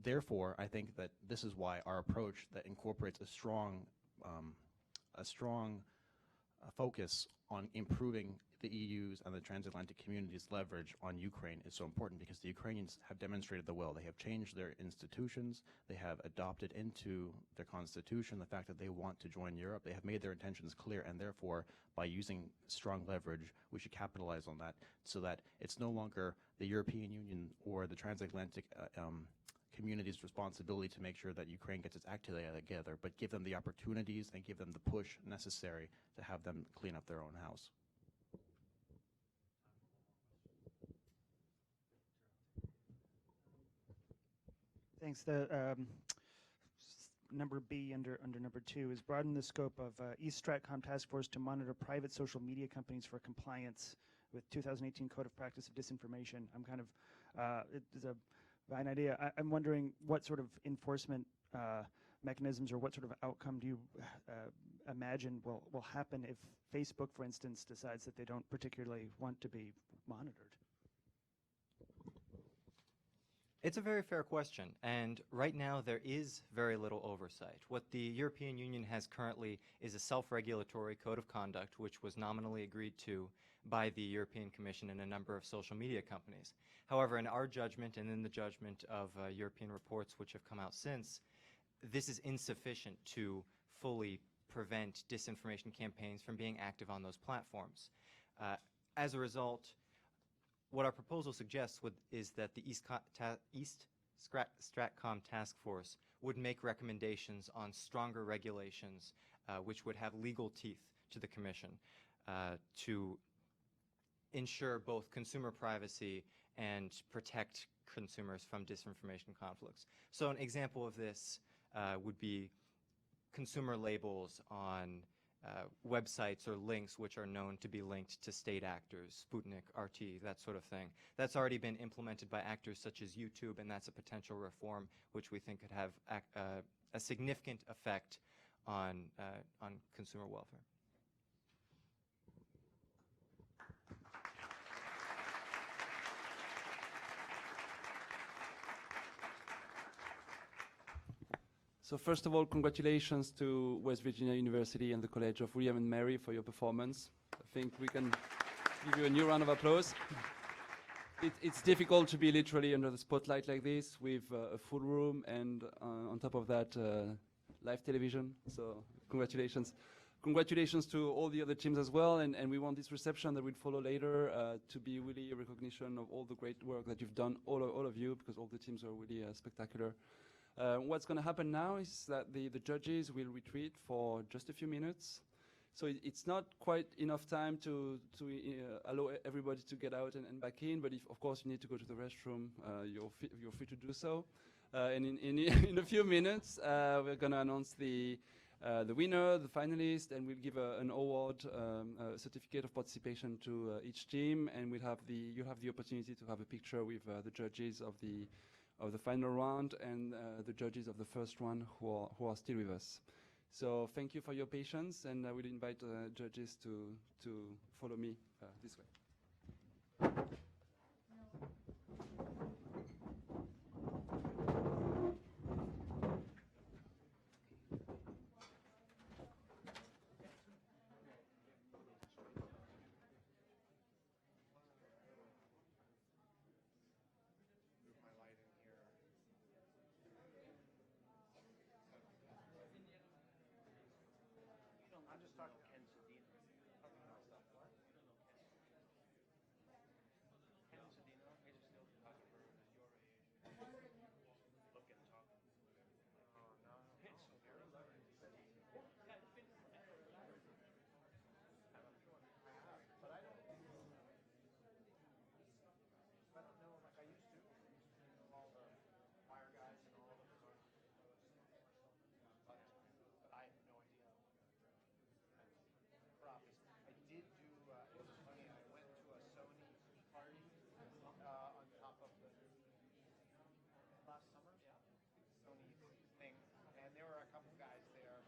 Speaker 16: Therefore, I think that this is why our approach that incorporates a strong focus on improving the EU's and the transatlantic community's leverage on Ukraine is so important, because the Ukrainians have demonstrated the will. They have changed their institutions. They have adopted into their constitution the fact that they want to join Europe. They have made their intentions clear, and therefore, by using strong leverage, we should capitalize on that, so that it's no longer the European Union or the transatlantic community's responsibility to make sure that Ukraine gets its act together, but give them the opportunities and give them the push necessary to have them clean up their own house.
Speaker 12: Thanks. The number B under number 2 is broaden the scope of East Stratcom Task Force to monitor private social media companies for compliance with 2018 Code of Practice of Disinformation. I'm kind of, it is a fine idea. I'm wondering what sort of enforcement mechanisms or what sort of outcome do you imagine will happen if Facebook, for instance, decides that they don't particularly want to be monitored?
Speaker 15: It's a very fair question, and right now there is very little oversight. What the European Union has currently is a self-regulatory code of conduct, which was nominally agreed to by the European Commission and a number of social media companies. However, in our judgment and in the judgment of European reports which have come out since, this is insufficient to fully prevent disinformation campaigns from being active on those platforms. As a result, what our proposal suggests is that the East Stratcom Task Force would make recommendations on stronger regulations which would have legal teeth to the Commission to ensure both consumer privacy and protect consumers from disinformation conflicts. So an example of this would be consumer labels on websites or links which are known to be linked to state actors, Sputnik, RT, that sort of thing. That's already been implemented by actors such as YouTube, and that's a potential reform which we think could have a significant effect on consumer welfare.
Speaker 5: So first of all, congratulations to West Virginia University and the College of William and Mary for your performance. I think we can give you a new round of applause. It's difficult to be literally under the spotlight like this with a full room and on top of that, live television. So congratulations. Congratulations to all the other teams as well, and we want this reception that will follow later to be really a recognition of all the great work that you've done, all of you, because all the teams are really spectacular. What's going to happen now is that the judges will retreat for just a few minutes. So it's not quite enough time to allow everybody to get out and back in, but if, of course, you need to go to the restroom, you're free to do so. And in a few minutes, we're going to announce the winner, the finalist, and we'll give an award, a certificate of participation to each team, and you'll have the opportunity to have a picture with the judges of the final round and the judges of the first one who are still with us. So thank you for your patience, and I will invite judges to follow me this way.
Speaker 6: I'm just talking to Ken Sedino. Ken Sedino, I just still talk for your age. Look and talk. Oh, no. It's very low. But I don't know like I used to. All the wire guys and all of them. But I have no idea. I did do, it was funny, I went to a Sony party on top of the, last summer, Sony thing, and there were a couple guys there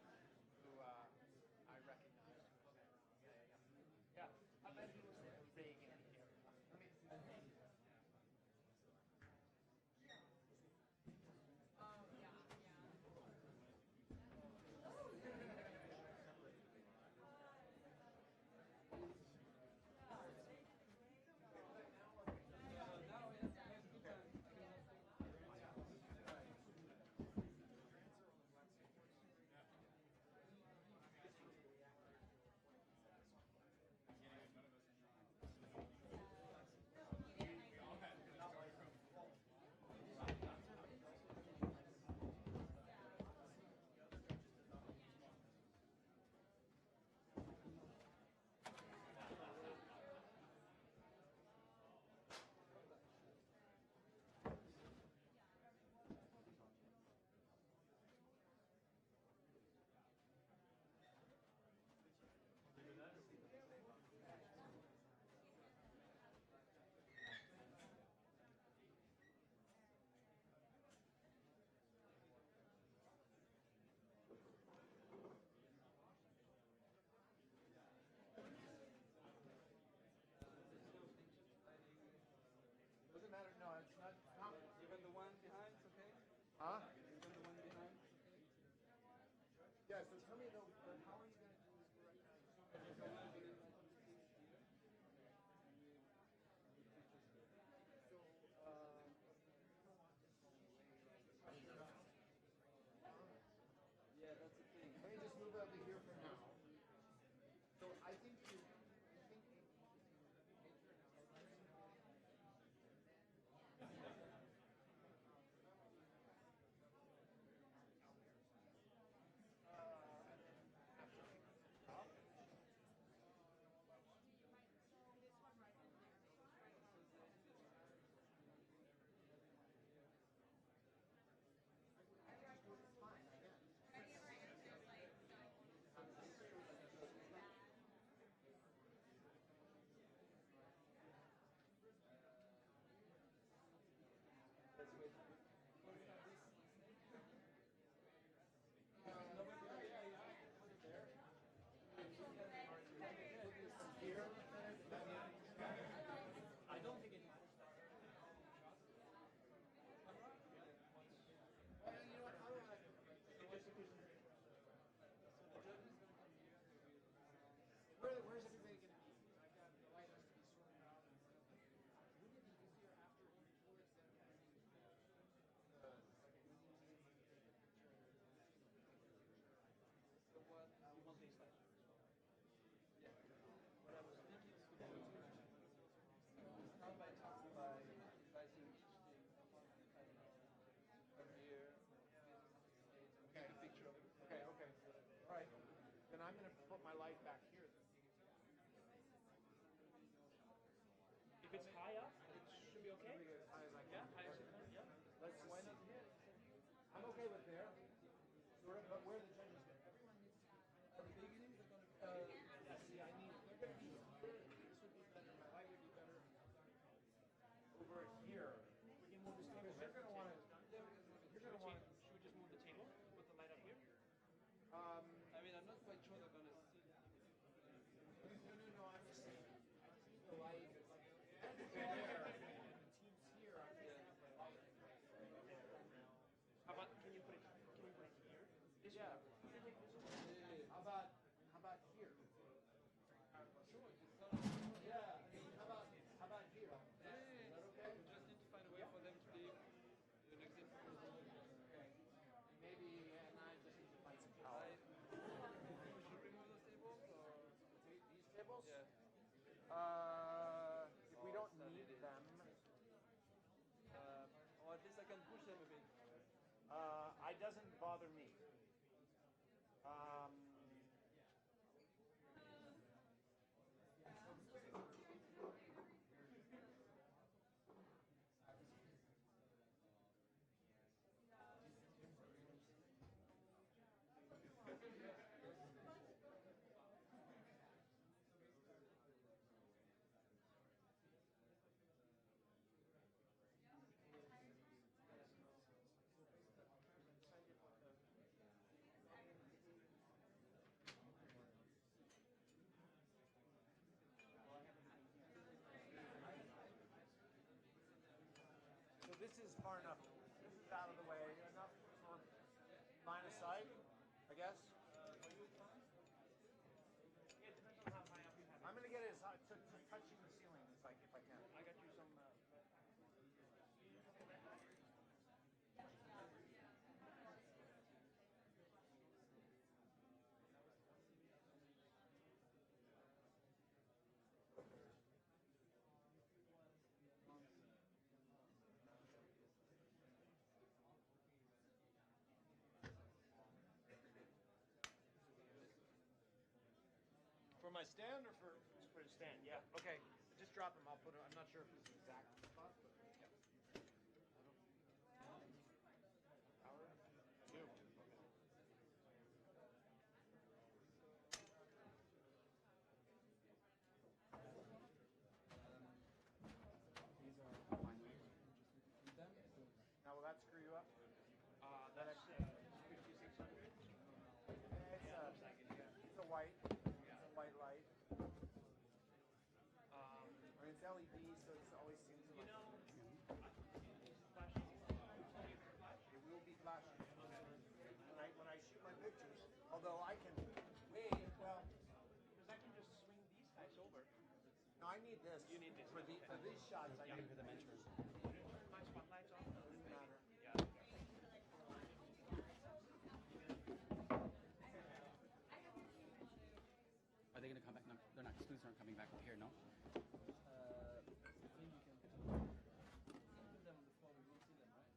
Speaker 6: who I recognized. Yeah, I bet he was Reagan here. Doesn't matter, no, it's not.
Speaker 5: Even the one behind, okay?
Speaker 6: Huh?
Speaker 5: Even the one behind?
Speaker 6: Yeah, so tell me though, how are you going to do this right now?
Speaker 5: Yeah, that's the thing.
Speaker 6: Let me just move over here for now. So I think you,
Speaker 17: my light back here.
Speaker 4: If it's high up, it should be okay.
Speaker 17: As high as I
Speaker 4: Yeah,
Speaker 17: can.
Speaker 4: high as you can. Yeah.
Speaker 17: Let's just see. I'm okay with there. But where the judges go? Everyone needs to be. The beginnings are going to. See, I need. They're going to be here. This would be better. My light would be better over here. We can move this table. You're going to want to. You're going to want.
Speaker 4: Should we just move the table? Put the light up here?
Speaker 5: I mean, I'm not quite sure they're going to see.
Speaker 17: No, I'm just saying. I see the light there. The team's here. I'm
Speaker 4: How about, can you put it here? This
Speaker 17: yeah. How about here?
Speaker 5: Sure.
Speaker 17: Yeah. How about here? Is that okay?
Speaker 5: We just need to find a way for them to leave an exit.
Speaker 17: Okay. Maybe, and I just need to find some power.
Speaker 5: Should we remove those tables or
Speaker 17: These tables?
Speaker 5: yeah?
Speaker 17: If we don't need them,
Speaker 5: Or at least I can push them a bit.
Speaker 17: it doesn't bother me. So this is far enough. This is out of the way enough for line of sight, I guess. I'm going to get it as high to touching the ceiling if I can.
Speaker 4: I got you some.
Speaker 17: For my stand or for the stand? Yeah. Okay. Just drop them. I'll put them. I'm not sure if this is exact spot, but yeah. Power. Two.
Speaker 5: These are fine. Them.
Speaker 17: Now will that screw you up?
Speaker 4: That's 5600.
Speaker 17: It's a white. It's a white light. I mean, it's LED, so it always seems like it will be flashing. When I shoot my pictures, although I can well,
Speaker 4: Because I can just swing these guys over.
Speaker 17: no, I need this.
Speaker 4: You need this.
Speaker 17: For these shots. I need
Speaker 4: the mentors. My spotlights on.
Speaker 17: Doesn't matter.
Speaker 4: Yeah.
Speaker 7: Are they going to come back? No, they're not. Students aren't coming back here, no?
Speaker 5: I think you can put them on the floor. We won't see them, right?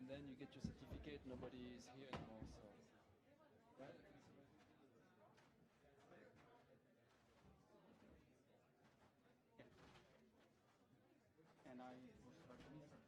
Speaker 5: And then you get your certificate. Nobody is here anymore, so. Right?
Speaker 7: And I will start the meeting.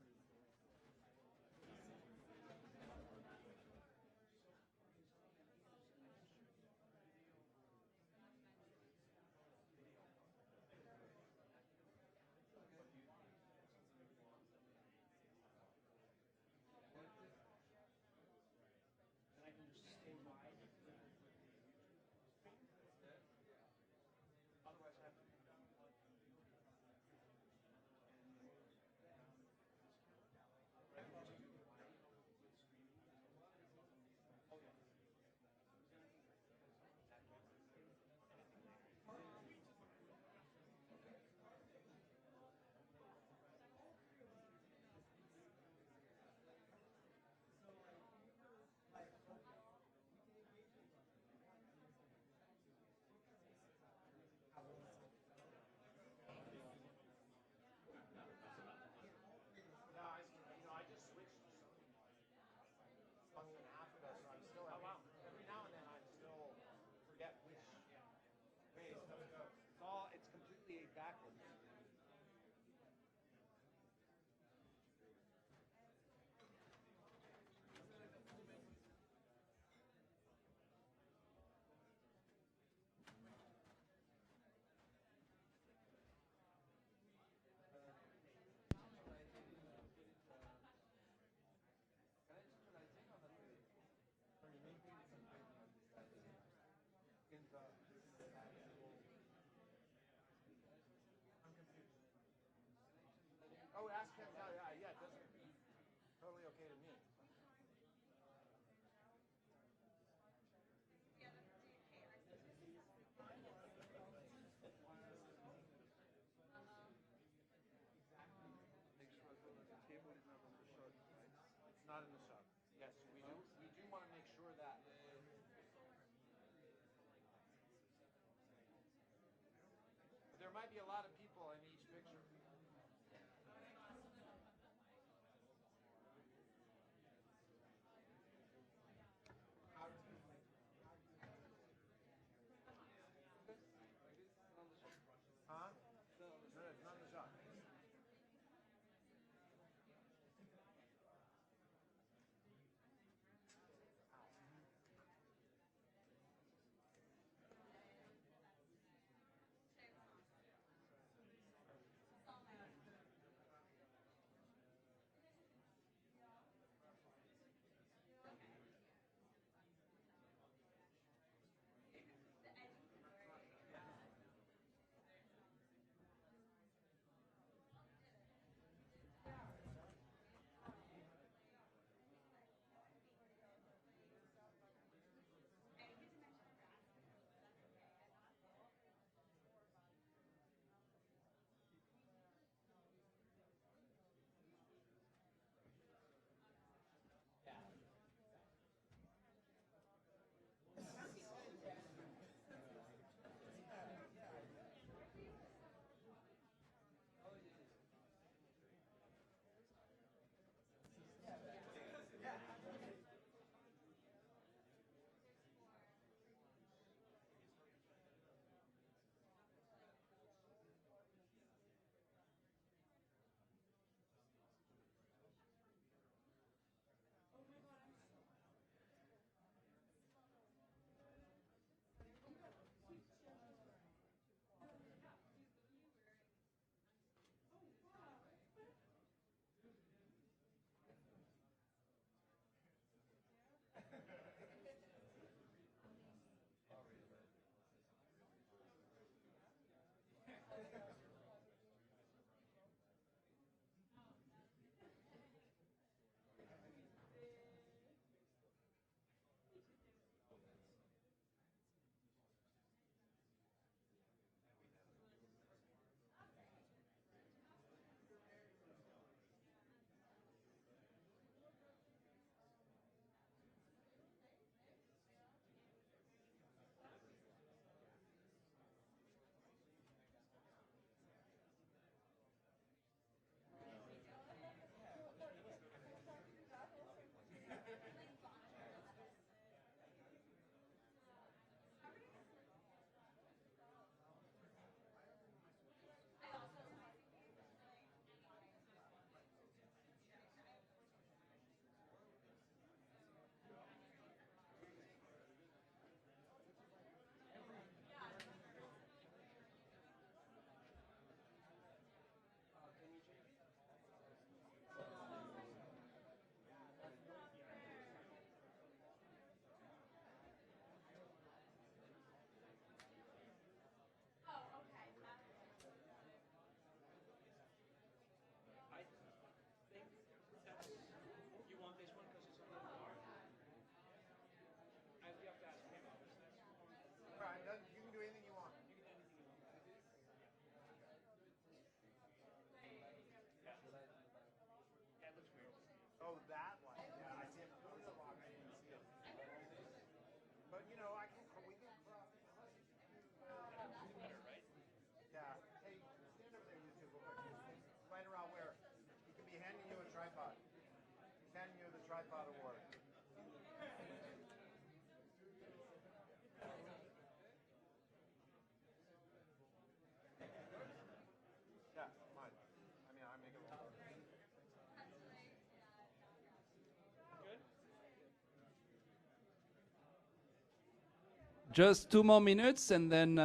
Speaker 5: Just 2 more minutes, and then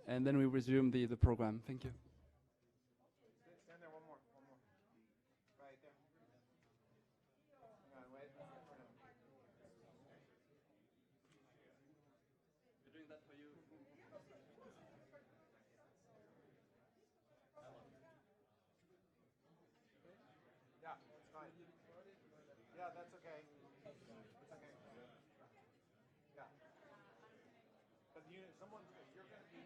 Speaker 5: we resume the program. Thank you.
Speaker 17: Stand there, one more. Right there. Hang on, wait.
Speaker 5: We're doing that for you.
Speaker 17: Yeah, that's fine. Yeah, that's okay. It's okay. Yeah. But someone's, you're going to be.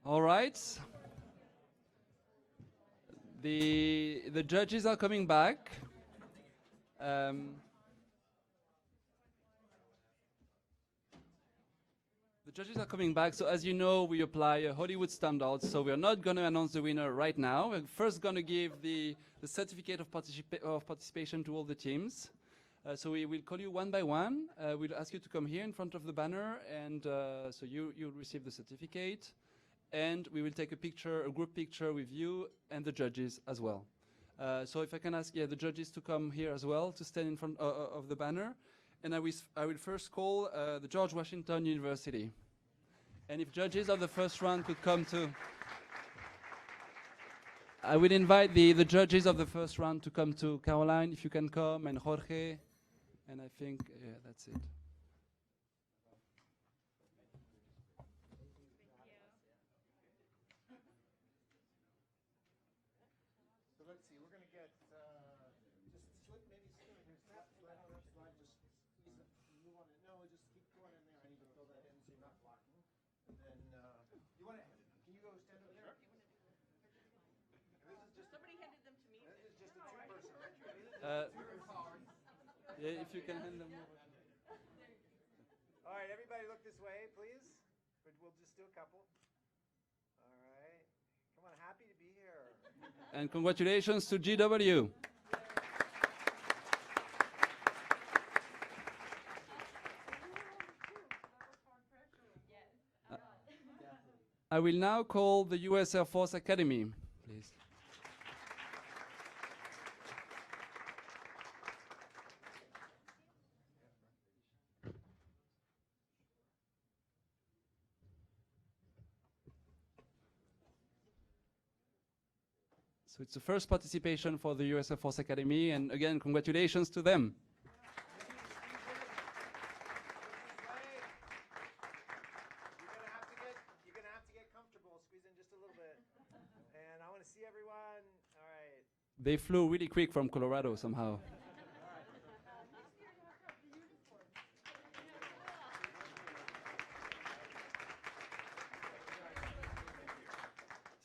Speaker 5: All right. The judges are coming back. The judges are coming back. So as you know, we apply Hollywood standards. So we are not going to announce the winner right now. We're first going to give the certificate of participation to all the teams. So we will call you one by one. We'll ask you to come here in front of the banner, and so you'll receive the certificate. And we will take a picture, a group picture with you and the judges as well. So if I can ask the judges to come here as well, to stand in front of the banner. And I will first call the George Washington University. And if judges of the first round could come to... I will invite the judges of the first round to come to Caroline, if you can come, and Jorge. And I think, yeah, that's it.
Speaker 6: So let's see, we're going to get, just slip, maybe slip in here, slide on that slide, just squeeze it, move on it. No, just keep going in there. I need to fill that in so you're not blocking. And then, you want to, can you go stand over there? This is just,
Speaker 11: Somebody handed them to me.
Speaker 6: this is just a two-person.
Speaker 5: Yeah, if you can hand them over.
Speaker 6: All right, everybody look this way, please. We'll just do a couple. All right. Come on, happy to be here.
Speaker 5: And congratulations to GW. I will now call the U.S. Air Force Academy, please. So it's the first participation for the US Air Force Academy, and again, congratulations to them.
Speaker 6: You're gonna have to get comfortable. Squeeze in just a little bit. And I want to see everyone. All right.
Speaker 5: They flew really quick from Colorado somehow.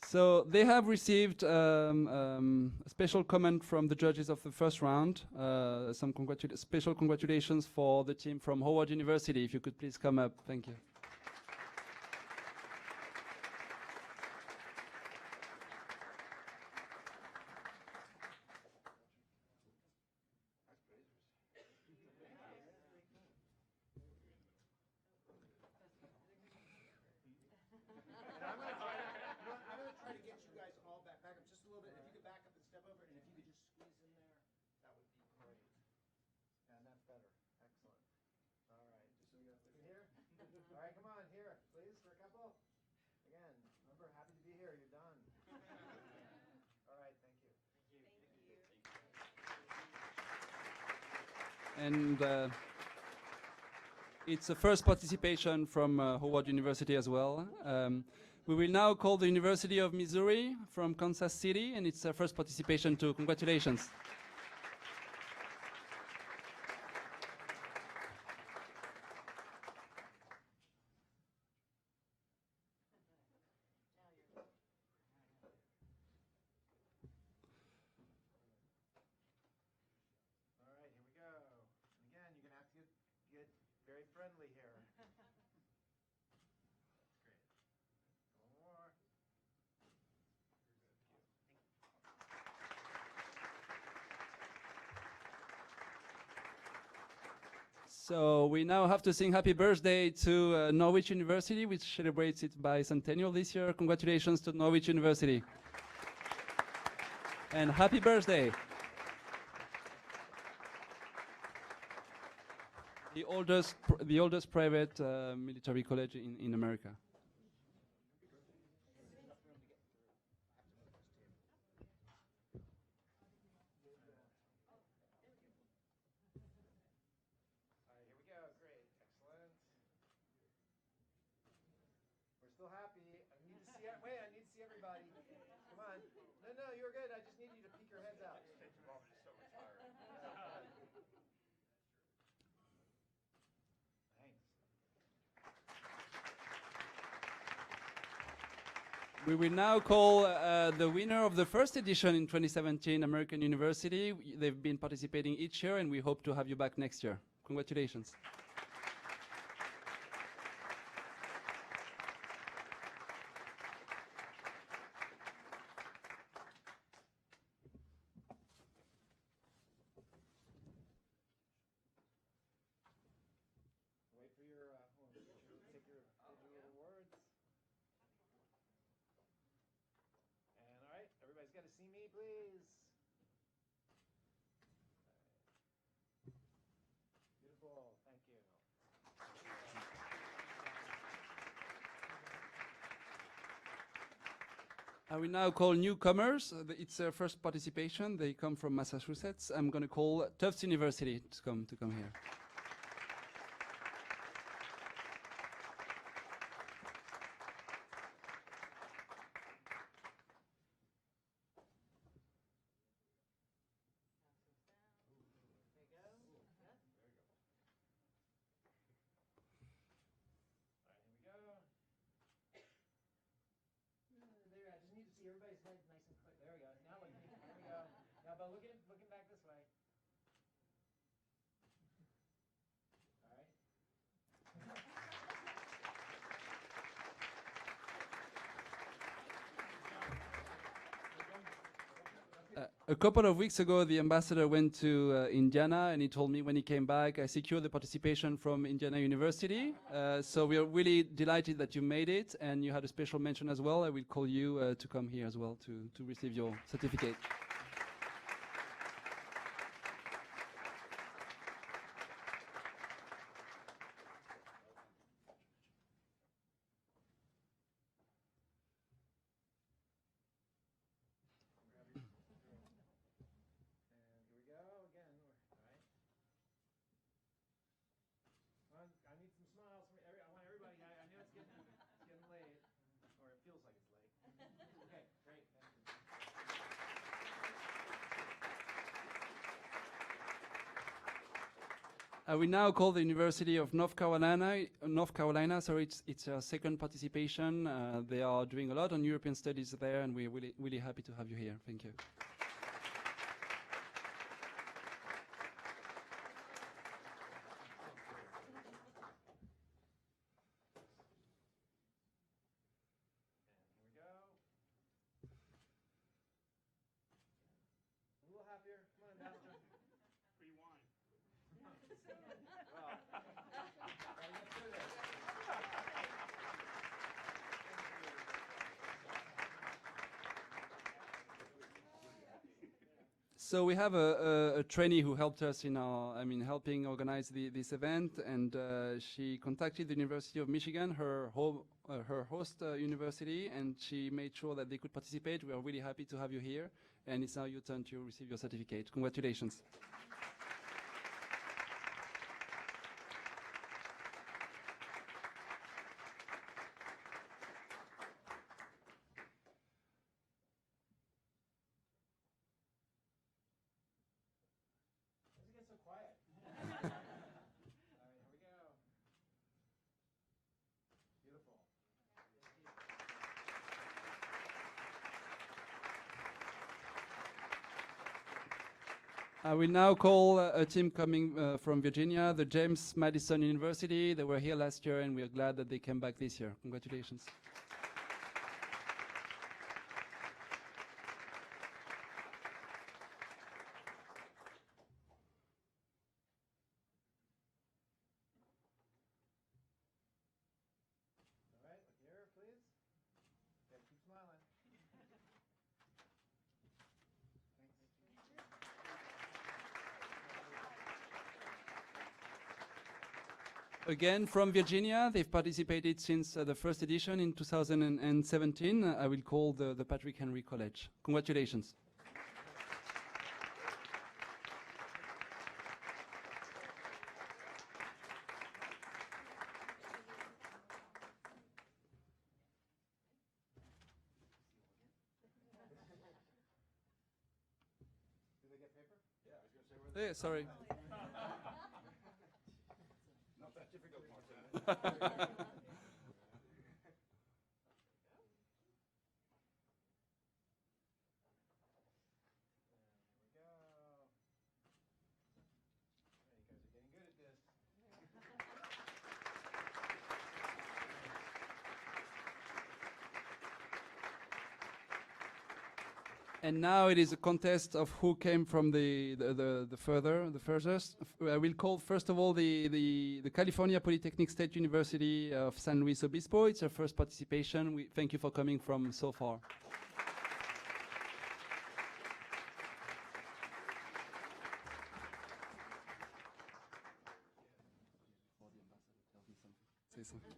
Speaker 5: So they have received a special comment from the judges of the first round. Some special congratulations for the team from Howard University. If you could please come up. Thank you.
Speaker 6: Try to get you guys all back up just a little bit. If you could back up and step over, and if you could just squeeze in there, that would be great. And that's better. Excellent. All right. Just so we got look here. All right, come on here, please, for a couple. Again, remember, happy to be here. You're done. All right. Thank you.
Speaker 5: And it's the first participation from Howard University as well. We will now call the University of Missouri from Kansas City, and it's their first participation too. Congratulations.
Speaker 6: All right, here we go. And again, you're gonna have to get very friendly here. That's great. One more.
Speaker 5: So we now have to sing happy birthday to Norwich University, which celebrates its bicentennial this year. Congratulations to Norwich University. And happy birthday. The oldest private military college in America.
Speaker 6: Still happy. I need to see. Wait, I need to see everybody. Come on. No, you're good. I just need you to peek your heads out. Thanks.
Speaker 5: We will now call the winner of the first edition in 2017, American University. They've been participating each year, and we hope to have you back next year. Congratulations.
Speaker 6: Wait for your, take your little words. And all right, everybody's got to see me, please. Beautiful, thank you.
Speaker 5: I will now call newcomers. It's their first participation. They come from Massachusetts. I'm going to call Tufts University to come here.
Speaker 6: There, I just need to see everybody's head nice and clear. There we go. Now look at me. There we go. Now, but looking back this way. All right.
Speaker 5: A couple of weeks ago, the ambassador went to Indiana, and he told me when he came back, I secured the participation from Indiana University. So we are really delighted that you made it, and you had a special mention as well. I will call you to come here as well to receive your certificate.
Speaker 6: I need some smiles from I want everybody. I know it's getting late, or it feels like it's late. Okay, great.
Speaker 5: I will now call the University of North Carolina. Sorry, it's our second participation. They are doing a lot on European studies there, and we're really happy to have you here. Thank you.
Speaker 6: A little happier. Come on, Ambassador.
Speaker 4: Free wine.
Speaker 6: Well, gotta get through this.
Speaker 5: So we have a trainee who helped us in helping organize this event, and she contacted the University of Michigan, her host university, and she made sure that they could participate. We are really happy to have you here, and it's now your turn to receive your certificate. Congratulations.
Speaker 6: So quiet. All right, here we go. Beautiful.
Speaker 5: I will now call a team coming from Virginia, the James Madison University. They were here last year, and we are glad that they came back this year. Congratulations.
Speaker 6: All right, look here, please. Yeah, keep smiling.
Speaker 5: Again, from Virginia, they've participated since the first edition in 2017. I will call the Patrick Henry College. Congratulations.
Speaker 6: Do they get paper? Yeah, I was going to say.
Speaker 5: Hey, sorry.
Speaker 6: Not that difficult, Martin.
Speaker 5: And now it is a contest of who came from the furthest. I will call first of all the California Polytechnic State University of San Luis Obispo. It's our first participation. We thank you for coming from so far. Say something.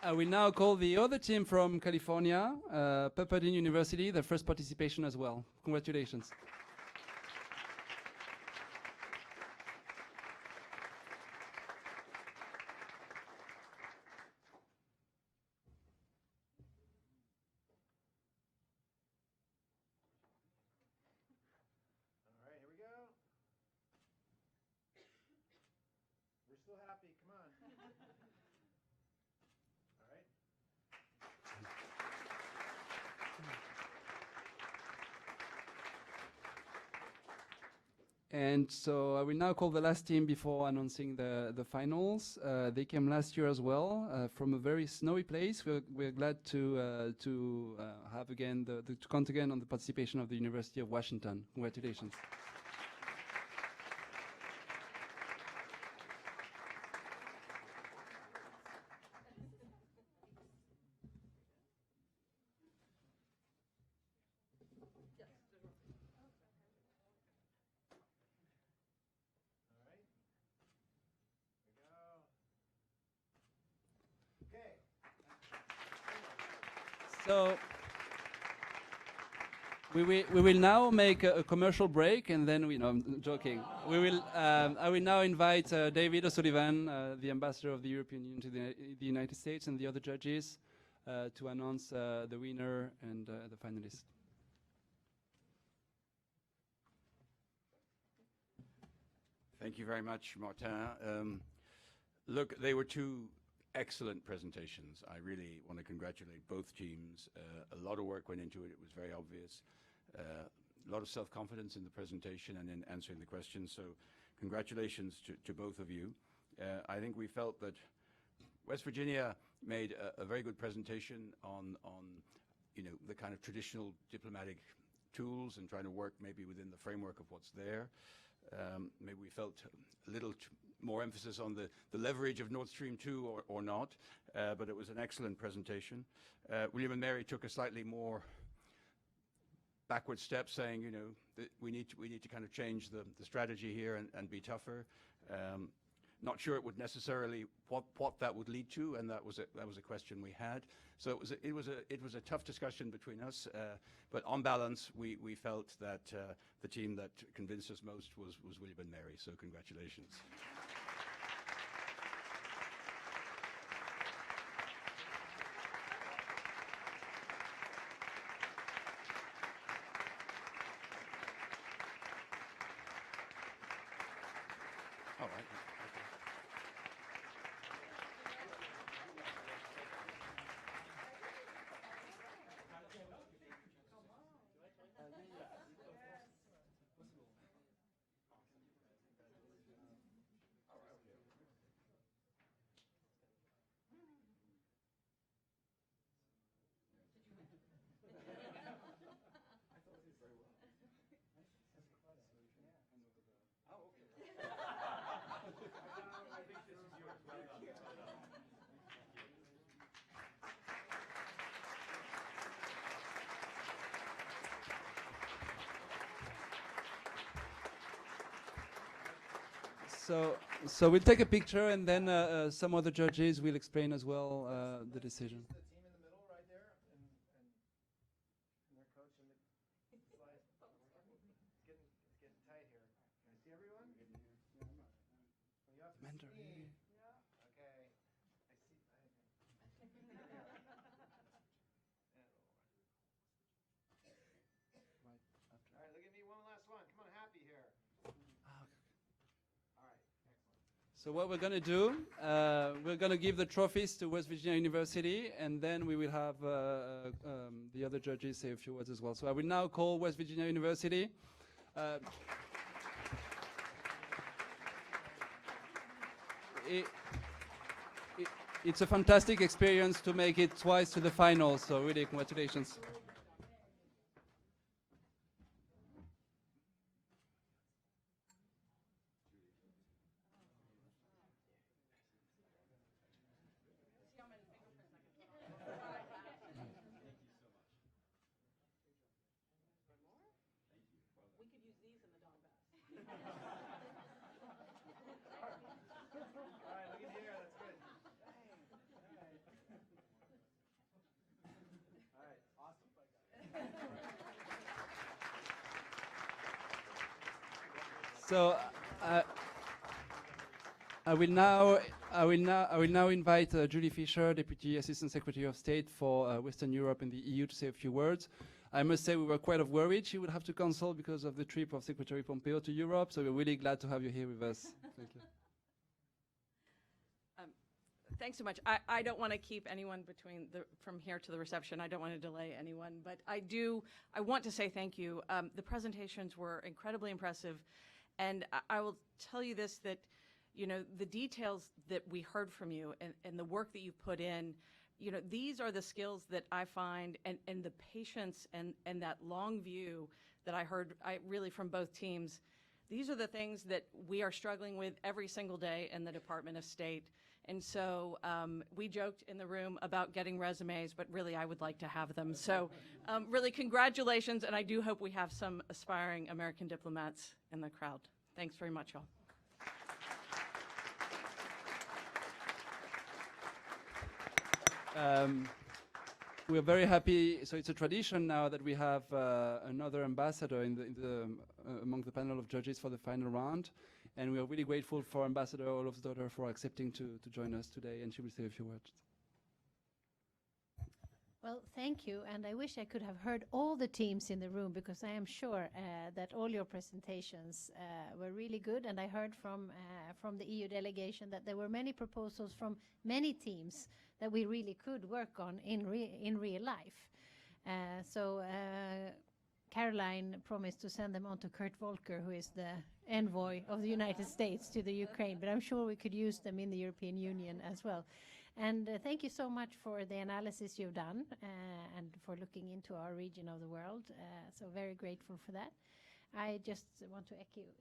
Speaker 5: I will now call the other team from California, Pepperdine University, their first participation as well. Congratulations.
Speaker 6: All right, here we go. We're still happy. Come on. All right.
Speaker 5: And so I will now call the last team before announcing the finals. They came last year as well from a very snowy place. We're glad to have again to count again on the participation of the University of Washington. Congratulations. So we will now make a commercial break, and then I'm joking. We will. I will now invite David O'Sullivan, the ambassador of the European Union to the United States, and the other judges to announce the winner and the finalists.
Speaker 2: Thank you very much, Martin. Look, they were two excellent presentations. I really want to congratulate both teams. A lot of work went into it. It was very obvious. A lot of self-confidence in the presentation and in answering the questions. So congratulations to both of you. I think we felt that West Virginia made a very good presentation on the kind of traditional diplomatic tools and trying to work maybe within the framework of what's there. Maybe we felt a little more emphasis on the leverage of Nord Stream 2 or not, but it was an excellent presentation. William and Mary took a slightly more backward step, saying, that we need to kind of change the strategy here and be tougher. Not sure it would necessarily what that would lead to, and that was a question we had. So it was a tough discussion between us, but on balance, we felt that the team that convinced us most was William and Mary. So congratulations. All right.
Speaker 5: So we'll take a picture, and then some other judges will explain as well the decision.
Speaker 6: The team in the middle right there, and their coach in the slide. It's getting tight here. Can I see everyone? When you have to
Speaker 5: Mentor.
Speaker 6: see. Okay. I see. All right, look at me. One last one. Come on, happy here. All right, excellent.
Speaker 5: So what we're going to do, we're going to give the trophies to West Virginia University, and then we will have the other judges say a few words as well. So I will now call West Virginia University. It's a fantastic experience to make it twice to the final, so really congratulations. So I will now invite Julie Fisher, Deputy Assistant Secretary of State for Western Europe and the EU, to say a few words. I must say we were quite worried she would have to cancel because of the trip of Secretary Pompeo to Europe, so we're really glad to have you here with us. Thank you.
Speaker 11: Thanks so much. I don't want to keep anyone from here to the reception. I don't want to delay anyone, but I want to say thank you. The presentations were incredibly impressive, and I will tell you this, that the details that we heard from you and the work that you put in, these are the skills that I find, and the patience and that long view that I heard really from both teams. These are the things that we are struggling with every single day in the Department of State. And so we joked in the room about getting resumes, but really I would like to have them. So really congratulations, and I do hope we have some aspiring American diplomats in the crowd. Thanks very much, y'all.
Speaker 5: We're very happy. So it's a tradition now that we have another ambassador among the panel of judges for the final round. And we are really grateful for Ambassador Olofsdotter for accepting to join us today, and she will say a few words.
Speaker 10: Well, thank you, and I wish I could have heard all the teams in the room, because I am sure that all your presentations were really good, and I heard from the EU delegation that there were many proposals from many teams that we really could work on in real life. So Caroline promised to send them on to Kurt Volker, who is the envoy of the United States to the Ukraine, but I'm sure we could use them in the European Union as well. And thank you so much for the analysis you've done and for looking into our region of the world. So very grateful for that. I just want to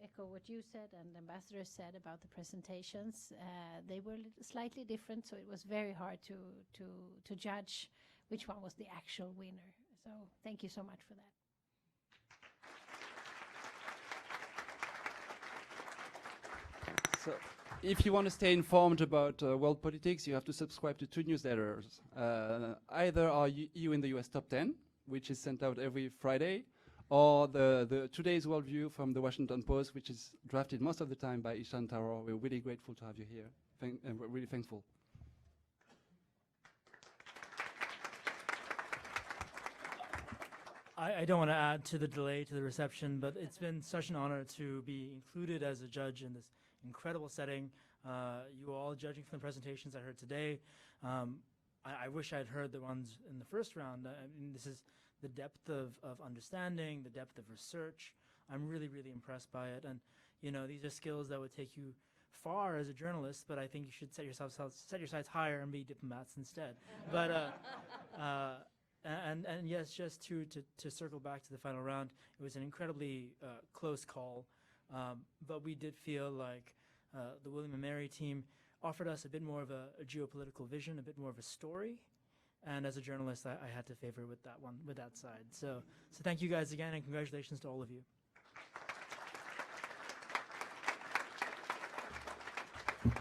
Speaker 10: echo what you said and the ambassador said about the presentations. They were slightly different, so it was very hard to judge which one was the actual winner. So thank you so much for that.
Speaker 5: So if you want to stay informed about world politics, you have to subscribe to 2 newsletters. Either our EU in the US Top 10, which is sent out every Friday, or the Today's Worldview from the Washington Post, which is drafted most of the time by Ishaan Tharoor. We're really grateful to have you here, and we're really thankful.
Speaker 13: I don't want to add to the delay to the reception, but it's been such an honor to be included as a judge in this incredible setting. You all judging from the presentations I heard today. I wish I'd heard the ones in the first round. I mean, this is the depth of understanding, the depth of research. I'm really, really impressed by it. And, these are skills that would take you far as a journalist, but I think you should set your sights higher and be diplomats instead. But, and yes, just to circle back to the final round, it was an incredibly close call. But we did feel like the William and Mary team offered us a bit more of a geopolitical vision, a bit more of a story. And as a journalist, I had to favor with that side. So thank you guys again, and congratulations to all of you.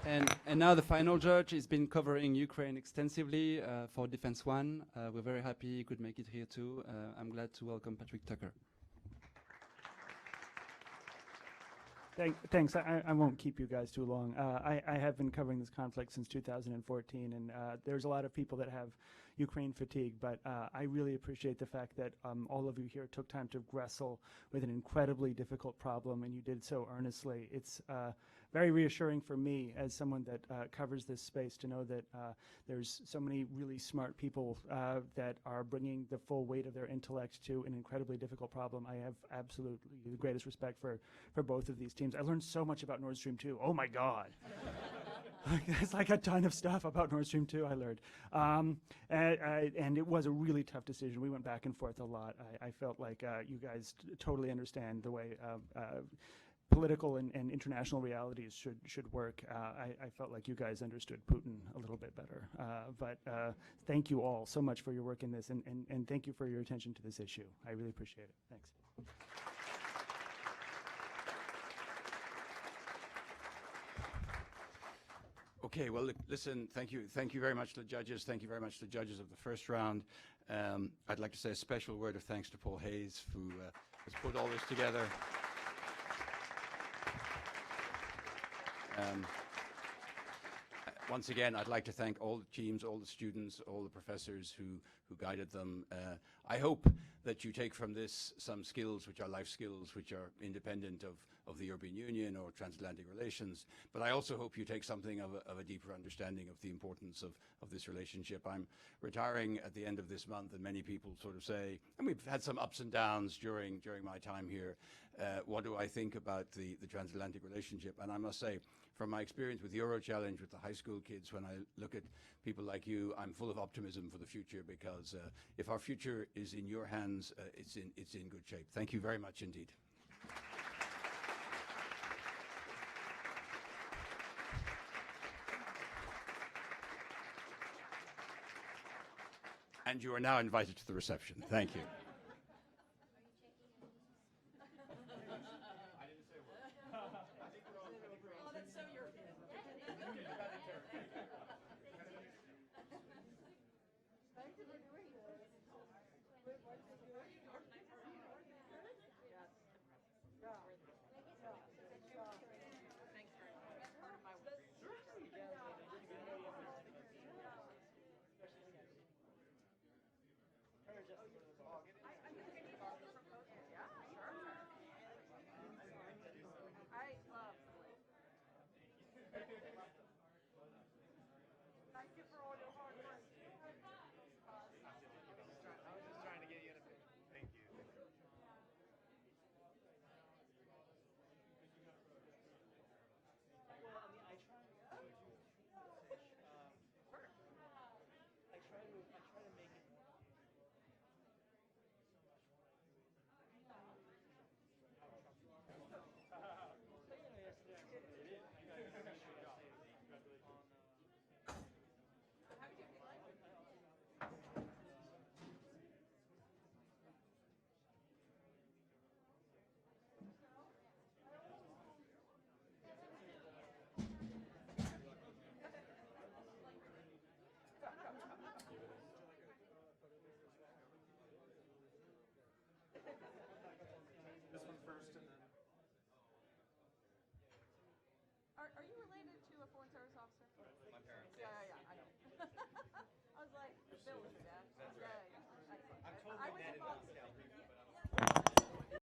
Speaker 5: And now the final judge has been covering Ukraine extensively for Defense One. We're very happy he could make it here too. I'm glad to welcome Patrick Tucker.
Speaker 12: Thanks. I won't keep you guys too long. I have been covering this conflict since 2014, and there's a lot of people that have Ukraine fatigue, but I really appreciate the fact that all of you here took time to wrestle with an incredibly difficult problem, and you did so earnestly. It's very reassuring for me as someone that covers this space to know that there's so many really smart people that are bringing the full weight of their intellect to an incredibly difficult problem. I have absolutely the greatest respect for both of these teams. I learned so much about Nord Stream 2. Oh my God. There's like a ton of stuff about Nord Stream 2 I learned. And it was a really tough decision. We went back and forth a lot. I felt like you guys totally understand the way political and international realities should work. I felt like you guys understood Putin a little bit better. But thank you all so much for your work in this, and thank you for your attention to this issue. I really appreciate it. Thanks.
Speaker 2: Okay, well, listen, thank you very much to the judges. Thank you very much to the judges of the first round. I'd like to say a special word of thanks to Paul Hayes, who has put all this together. Once again, I'd like to thank all the teams, all the students, all the professors who guided them. I hope that you take from this some skills which are life skills, which are independent of the European Union or transatlantic relations. But I also hope you take something of a deeper understanding of the importance of this relationship. I'm retiring at the end of this month, and many people sort of say, and we've had some ups and downs during my time here, what do I think about the transatlantic relationship? And I must say, from my experience with Euro Challenge, with the high school kids, when I look at people like you, I'm full of optimism for the future, because if our future is in your hands, it's in good shape. Thank you very much indeed. And you are now invited to the reception. Thank you.
Speaker 17: This one first, and then.
Speaker 18: Are you related to a foreign service officer?
Speaker 17: My parents.
Speaker 18: Yeah, I know. I was like, Bill was